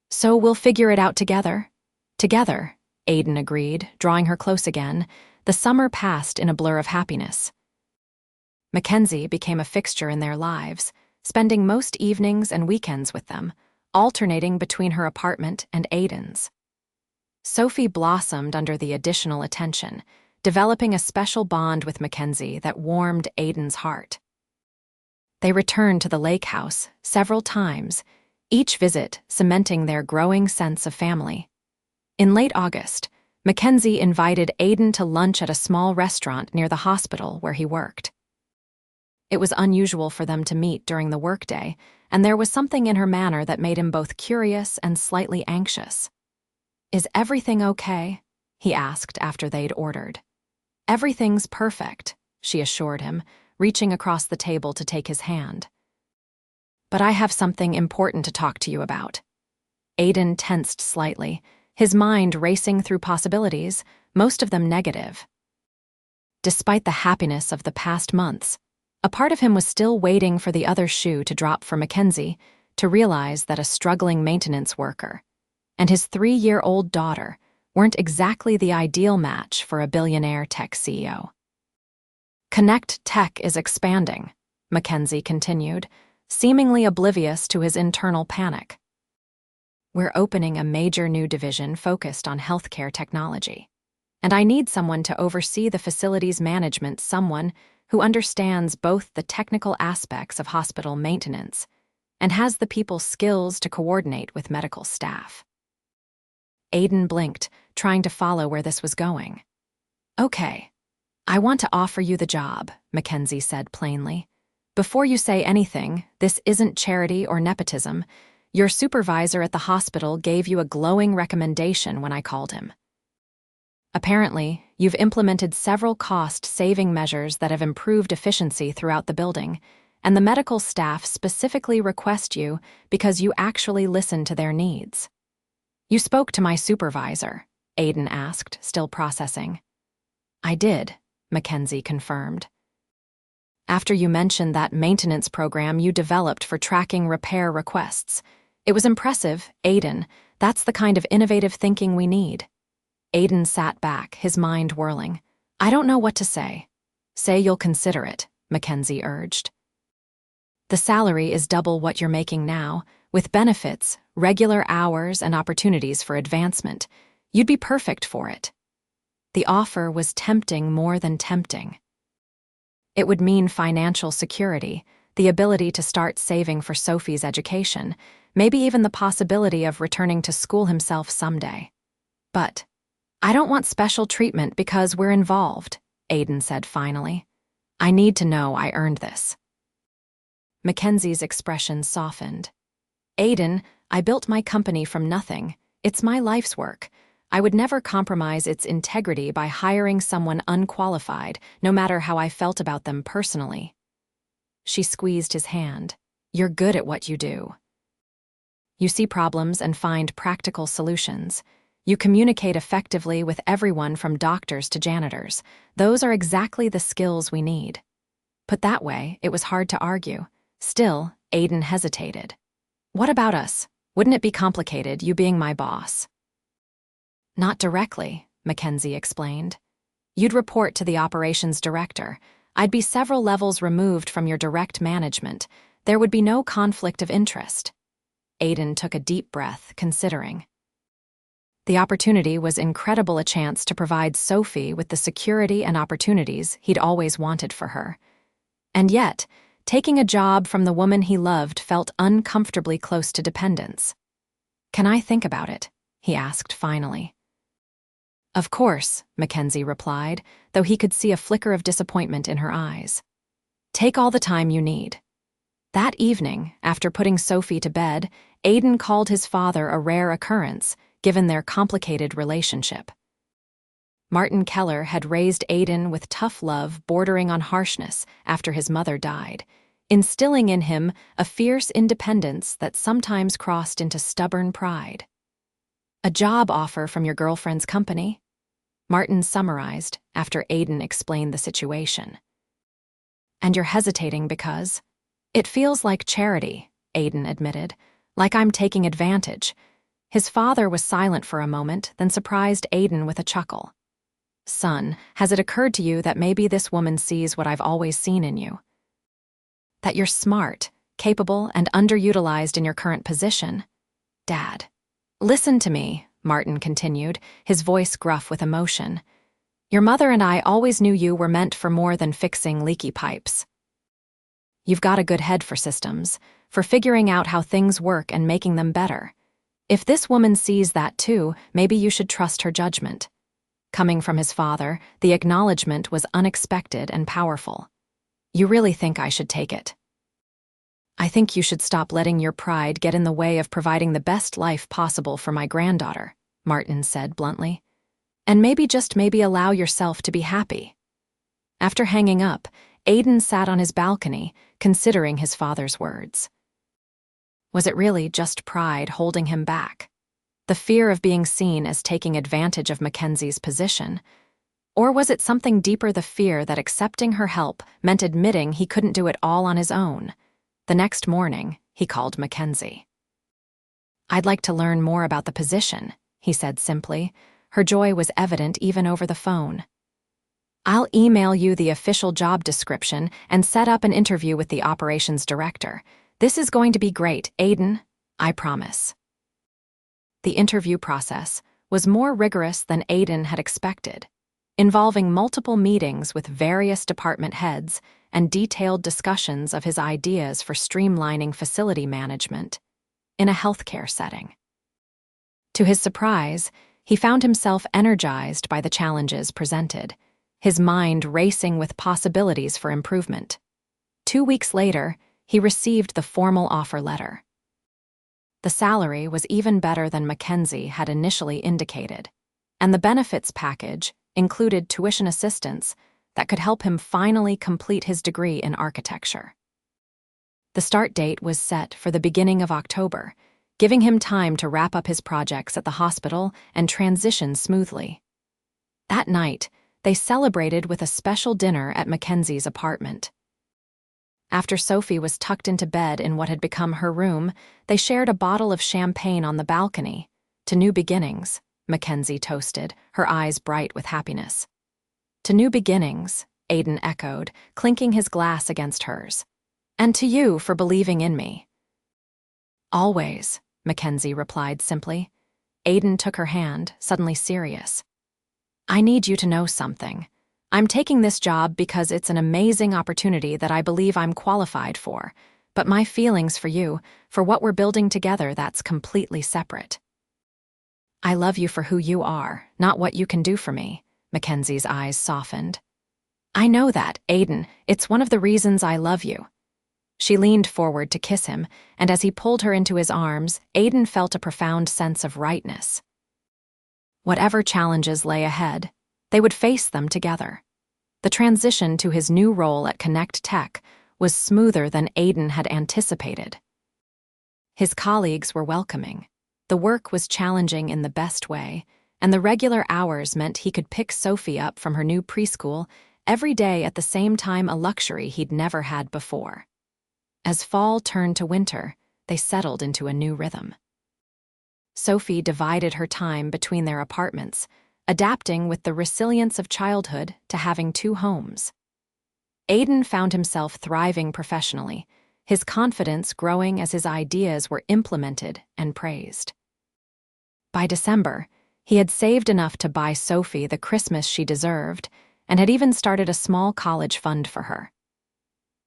"So we'll figure it out together?" "Together," Aiden agreed, drawing her close again. The summer passed in a blur of happiness. Mackenzie became a fixture in their lives, spending most evenings and weekends with them, alternating between her apartment and Aiden's. Sophie blossomed under the additional attention, developing a special bond with Mackenzie that warmed Aiden's heart. They returned to the lake house several times, each visit cementing their growing sense of family. In late August, Mackenzie invited Aiden to lunch at a small restaurant near the hospital where he worked. It was unusual for them to meet during the workday, and there was something in her manner that made him both curious and slightly anxious. "Is everything okay?" he asked after they'd ordered. "Everything's perfect," she assured him, reaching across the table to take his hand. "But I have something important to talk to you about." Aiden tensed slightly, his mind racing through possibilities, most of them negative. Despite the happiness of the past months, a part of him was still waiting for the other shoe to drop for Mackenzie, to realize that a struggling maintenance worker and his 3-year-old daughter weren't exactly the ideal match for a billionaire tech CEO. "Connect Tech is expanding," Mackenzie continued, seemingly oblivious to his internal panic. "We're opening a major new division focused on healthcare technology, and I need someone to oversee the facility's management, someone who understands both the technical aspects of hospital maintenance and has the people skills to coordinate with medical staff." Aiden blinked, trying to follow where this was going. "Okay, I want to offer you the job," Mackenzie said plainly. "Before you say anything, this isn't charity or nepotism. Your supervisor at the hospital gave you a glowing recommendation when I called him. Apparently, you've implemented several cost-saving measures that have improved efficiency throughout the building, and the medical staff specifically request you because you actually listen to their needs." "You spoke to my supervisor?" Aiden asked, still processing. "I did," Mackenzie confirmed. after you mentioned that maintenance program you developed for tracking repair requests. It was impressive, Aiden. That's the kind of innovative thinking we need. Aiden sat back, his mind whirling. I don't know what to say. Say you'll consider it, Mackenzie urged. The salary is double what you're making now, with benefits, regular hours, and opportunities for advancement. You'd be perfect for it. The offer was tempting more than tempting. It would mean financial security, the ability to start saving for Sophie's education, maybe even the possibility of returning to school himself someday. But I don't want special treatment because we're involved, Aiden said finally. I need to know I earned this. Mackenzie's expression softened. Aiden, I built my company from nothing. It's my life's work. I would never compromise its integrity by hiring someone unqualified, no matter how I felt about them personally. She squeezed his hand. You're good at what you do. You see problems and find practical solutions. You communicate effectively with everyone from doctors to janitors. Those are exactly the skills we need. Put that way, it was hard to argue. Still, Aiden hesitated. What about us? Wouldn't it be complicated, you being my boss? Not directly, Mackenzie explained. You'd report to the operations director. I'd be several levels removed from your direct management. There would be no conflict of interest. Aiden took a deep breath, considering. The opportunity was incredible, a chance to provide Sophie with the security and opportunities he'd always wanted for her. And yet, taking a job from the woman he loved felt uncomfortably close to dependence. Can I think about it? He asked finally. Of course, Mackenzie replied, though he could see a flicker of disappointment in her eyes. Take all the time you need. That evening, after putting Sophie to bed, Aiden called his father a rare occurrence, given their complicated relationship. Martin Keller had raised Aiden with tough love bordering on harshness after his mother died, instilling in him a fierce independence that sometimes crossed into stubborn pride. A job offer from your girlfriend's company? Martin summarized after Aiden explained the situation. And you're hesitating because? It feels like charity, Aiden admitted, like I'm taking advantage. His father was silent for a moment, then surprised Aiden with a chuckle. Son, has it occurred to you that maybe this woman sees what I've always seen in you? That you're smart, capable, and underutilized in your current position? Dad. Listen to me, Martin continued, his voice gruff with emotion. Your mother and I always knew you were meant for more than fixing leaky pipes. You've got a good head for systems, for figuring out how things work and making them better. If this woman sees that too, maybe you should trust her judgment. Coming from his father, the acknowledgement was unexpected and powerful. You really think I should take it? I think you should stop letting your pride get in the way of providing the best life possible for my granddaughter, Martin said bluntly. And just maybe allow yourself to be happy. After hanging up, Aiden sat on his balcony, considering his father's words. Was it really just pride holding him back? The fear of being seen as taking advantage of Mackenzie's position? Or was it something deeper, the fear that accepting her help meant admitting he couldn't do it all on his own? The next morning, he called Mackenzie. I'd like to learn more about the position, he said simply. Her joy was evident even over the phone. I'll email you the official job description and set up an interview with the operations director. This is going to be great, Aiden, I promise. The interview process was more rigorous than Aiden had expected, involving multiple meetings with various department heads and detailed discussions of his ideas for streamlining facility management in a healthcare setting. To his surprise, he found himself energized by the challenges presented, his mind racing with possibilities for improvement. 2 weeks later, he received the formal offer letter. The salary was even better than Mackenzie had initially indicated, and the benefits package included tuition assistance that could help him finally complete his degree in architecture. The start date was set for the beginning of October, giving him time to wrap up his projects at the hospital and transition smoothly. That night, they celebrated with a special dinner at Mackenzie's apartment. After Sophie was tucked into bed in what had become her room, they shared a bottle of champagne on the balcony. To new beginnings, Mackenzie toasted, her eyes bright with happiness. To new beginnings, Aiden echoed, clinking his glass against hers. And to you for believing in me. Always, Mackenzie replied simply. Aiden took her hand, suddenly serious. I need you to know something. I'm taking this job because it's an amazing opportunity that I believe I'm qualified for, but my feelings for you, for what we're building together, that's completely separate. I love you for who you are, not what you can do for me, Mackenzie's eyes softened. I know that, Aiden. It's one of the reasons I love you. She leaned forward to kiss him, and as he pulled her into his arms, Aiden felt a profound sense of rightness. Whatever challenges lay ahead, they would face them together. The transition to his new role at Connect Tech was smoother than Aiden had anticipated. His colleagues were welcoming. The work was challenging in the best way, and the regular hours meant he could pick Sophie up from her new preschool every day at the same time, a luxury he'd never had before. As fall turned to winter, they settled into a new rhythm. Sophie divided her time between their apartments, adapting with the resilience of childhood to having two homes. Aiden found himself thriving professionally, his confidence growing as his ideas were implemented and praised. By December, he had saved enough to buy Sophie the Christmas she deserved and had even started a small college fund for her.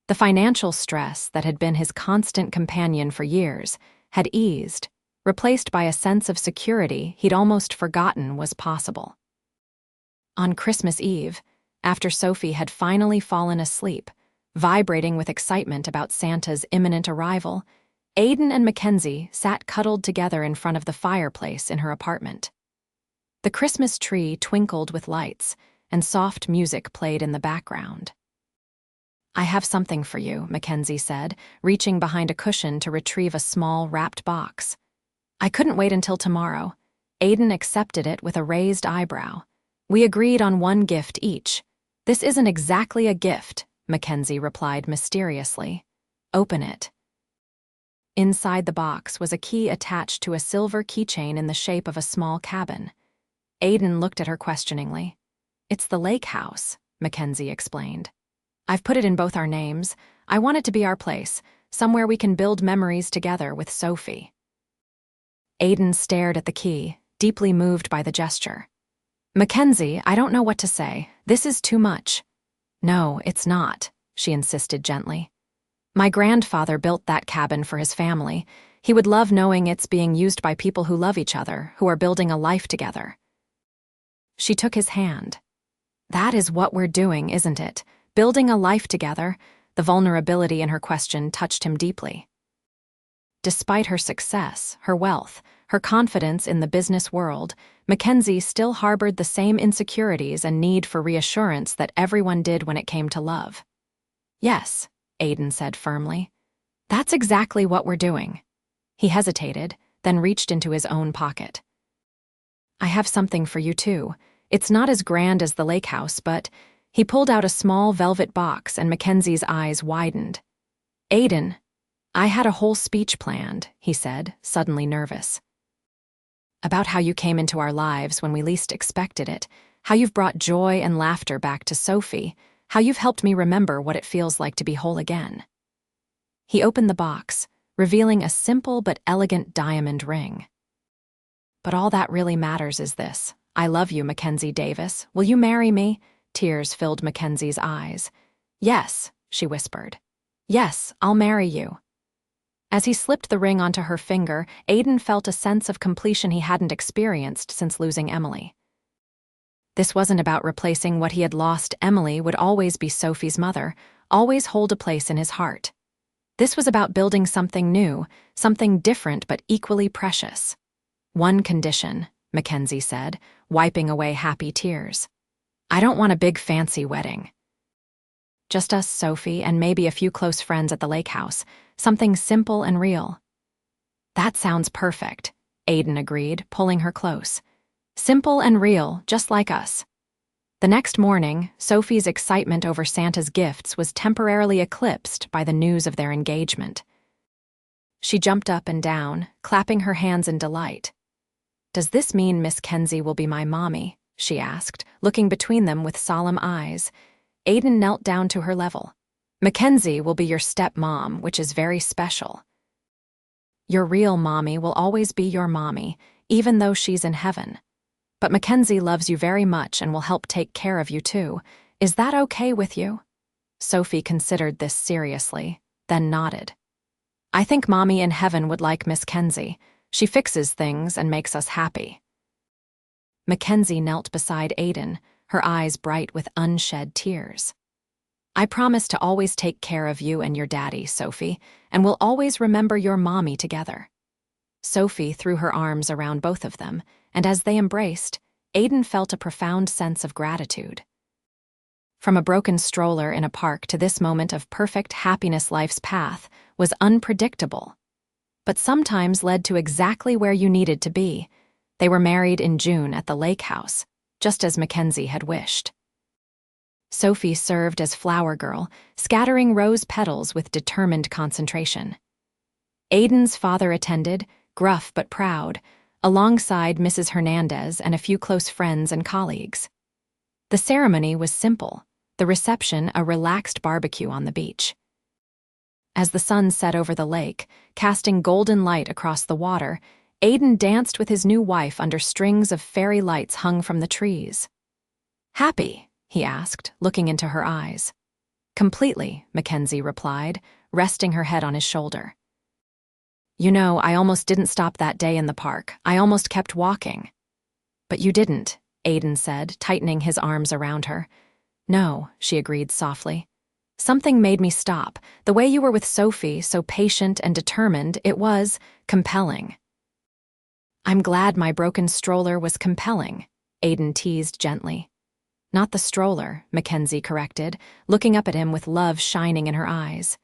The financial stress that had been his constant companion for years had eased, replaced by a sense of security he'd almost forgotten was possible. On Christmas Eve, after Sophie had finally fallen asleep, vibrating with excitement about Santa's imminent arrival, Aiden and Mackenzie sat cuddled together in front of the fireplace in her apartment. The Christmas tree twinkled with lights, and soft music played in the background. I have something for you, Mackenzie said, reaching behind a cushion to retrieve a small wrapped box. I couldn't wait until tomorrow. Aiden accepted it with a raised eyebrow. We agreed on one gift each. This isn't exactly a gift, Mackenzie replied mysteriously. Open it. Inside the box was a key attached to a silver keychain in the shape of a small cabin. Aiden looked at her questioningly. It's the lake house, Mackenzie explained. I've put it in both our names. I want it to be our place, somewhere we can build memories together with Sophie. Aiden stared at the key, deeply moved by the gesture. Mackenzie, I don't know what to say. This is too much. No, it's not, she insisted gently. My grandfather built that cabin for his family. He would love knowing it's being used by people who love each other, who are building a life together. She took his hand. That is what we're doing, isn't it? Building a life together. The vulnerability in her question touched him deeply. Despite her success, her wealth, her confidence in the business world, Mackenzie still harbored the same insecurities and need for reassurance that everyone did when it came to love. Yes, Aiden said firmly. That's exactly what we're doing. He hesitated, then reached into his own pocket. I have something for you too. It's not as grand as the lake house, but he pulled out a small velvet box and Mackenzie's eyes widened. Aiden, I had a whole speech planned, he said, suddenly nervous. About how you came into our lives when we least expected it, how you've brought joy and laughter back to Sophie, how you've helped me remember what it feels like to be whole again. He opened the box, revealing a simple but elegant diamond ring. But all that really matters is this. I love you, Mackenzie Davis. Will you marry me? Tears filled Mackenzie's eyes. Yes, she whispered. Yes, I'll marry you. As he slipped the ring onto her finger, Aiden felt a sense of completion he hadn't experienced since losing Emily. This wasn't about replacing what he had lost. Emily would always be Sophie's mother, always hold a place in his heart. This was about building something new, something different but equally precious. One condition, Mackenzie said, wiping away happy tears. I don't want a big fancy wedding. Just us, Sophie, and maybe a few close friends at the lake house, something simple and real. That sounds perfect, Aiden agreed, pulling her close. Simple and real, just like us. The next morning, Sophie's excitement over Santa's gifts was temporarily eclipsed by the news of their engagement. She jumped up and down, clapping her hands in delight. "Does this mean Miss Kenzie will be my mommy?" she asked, looking between them with solemn eyes. Aiden knelt down to her level. "Mackenzie will be your stepmom, which is very special. Your real mommy will always be your mommy, even though she's in heaven. But Mackenzie loves you very much and will help take care of you too. Is that okay with you?" Sophie considered this seriously, then nodded. "I think Mommy in heaven would like Miss Kenzie. She fixes things and makes us happy." Mackenzie knelt beside Aiden, her eyes bright with unshed tears. "I promise to always take care of you and your daddy, Sophie, and we'll always remember your mommy together." Sophie threw her arms around both of them, and as they embraced, Aiden felt a profound sense of gratitude. From a broken stroller in a park to this moment of perfect happiness, life's path was unpredictable, but sometimes led to exactly where you needed to be. They were married in June at the lake house, just as Mackenzie had wished. Sophie served as flower girl, scattering rose petals with determined concentration. Aiden's father attended, gruff but proud, alongside Mrs. Hernandez and a few close friends and colleagues. The ceremony was simple, the reception a relaxed barbecue on the beach. As the sun set over the lake, casting golden light across the water, Aiden danced with his new wife under strings of fairy lights hung from the trees. "Happy?" he asked, looking into her eyes. "Completely," Mackenzie replied, resting her head on his shoulder. "You know, I almost didn't stop that day in the park. I almost kept walking." "But you didn't," Aiden said, tightening his arms around her. "No," she agreed softly. "Something made me stop. The way you were with Sophie, so patient and determined, it was compelling." "I'm glad my broken stroller was compelling," Aiden teased gently. "Not the stroller," Mackenzie corrected, looking up at him with love shining in her eyes.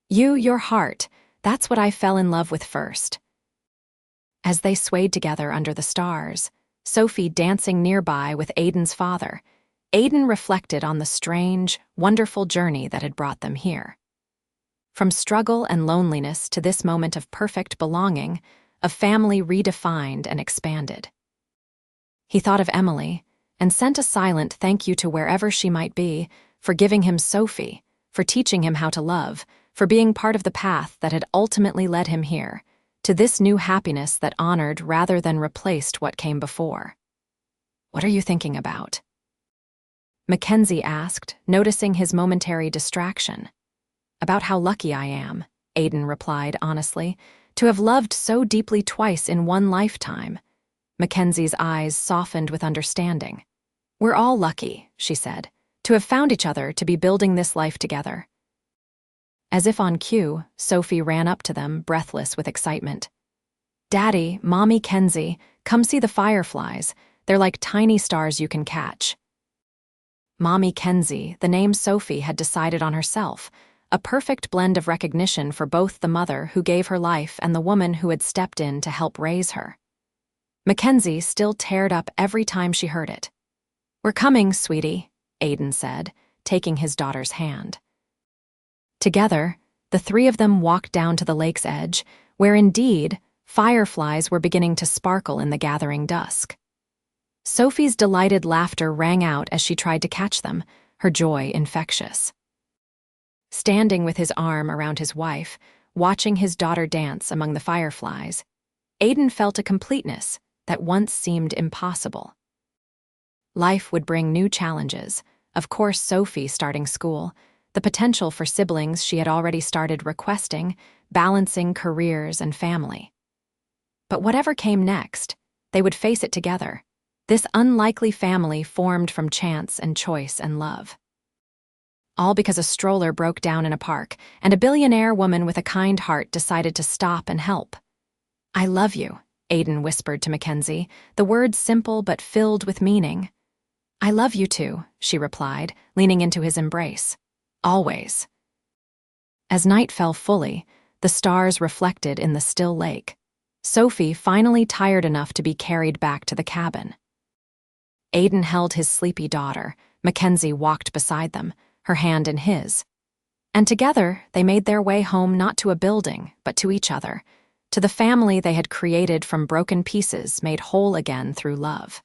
Your heart, that's what I fell in love with first." As they swayed together under the stars, Sophie dancing nearby with Aiden's father, Aiden reflected on the strange, wonderful journey that had brought them here. From struggle and loneliness to this moment of perfect belonging, a family redefined and expanded. He thought of Emily and sent a silent thank you to wherever she might be, for giving him Sophie, for teaching him how to love, for being part of the path that had ultimately led him here, to this new happiness that honored rather than replaced what came before. "What are you thinking about?" Mackenzie asked, noticing his momentary distraction. "About how lucky I am," Aiden replied honestly, "to have loved so deeply twice in one lifetime." Mackenzie's eyes softened with understanding. "We're all lucky," she said, "to have found each other, to be building this life together." As if on cue, Sophie ran up to them, breathless with excitement. "Daddy, Mommy Kenzie, come see the fireflies. They're like tiny stars you can catch." Mommy Kenzie, the name Sophie had decided on herself, a perfect blend of recognition for both the mother who gave her life and the woman who had stepped in to help raise her. Mackenzie still teared up every time she heard it. "We're coming, sweetie," Aiden said, taking his daughter's hand. Together, the three of them walked down to the lake's edge, where indeed, fireflies were beginning to sparkle in the gathering dusk. Sophie's delighted laughter rang out as she tried to catch them, her joy infectious. Standing with his arm around his wife, watching his daughter dance among the fireflies, Aiden felt a completeness that once seemed impossible. Life would bring new challenges, of course Sophie starting school, the potential for siblings she had already started requesting, balancing careers and family. But whatever came next, they would face it together. This unlikely family formed from chance and choice and love. All because a stroller broke down in a park, and a billionaire woman with a kind heart decided to stop and help. "I love you," Aiden whispered to Mackenzie, the words simple but filled with meaning. "I love you too," she replied, leaning into his embrace. "Always." As night fell fully, the stars reflected in the still lake. Sophie finally tired enough to be carried back to the cabin. Aiden held his sleepy daughter. Mackenzie walked beside them, her hand in his. And together, they made their way home not to a building, but to each other, to the family they had created from broken pieces made whole again through love.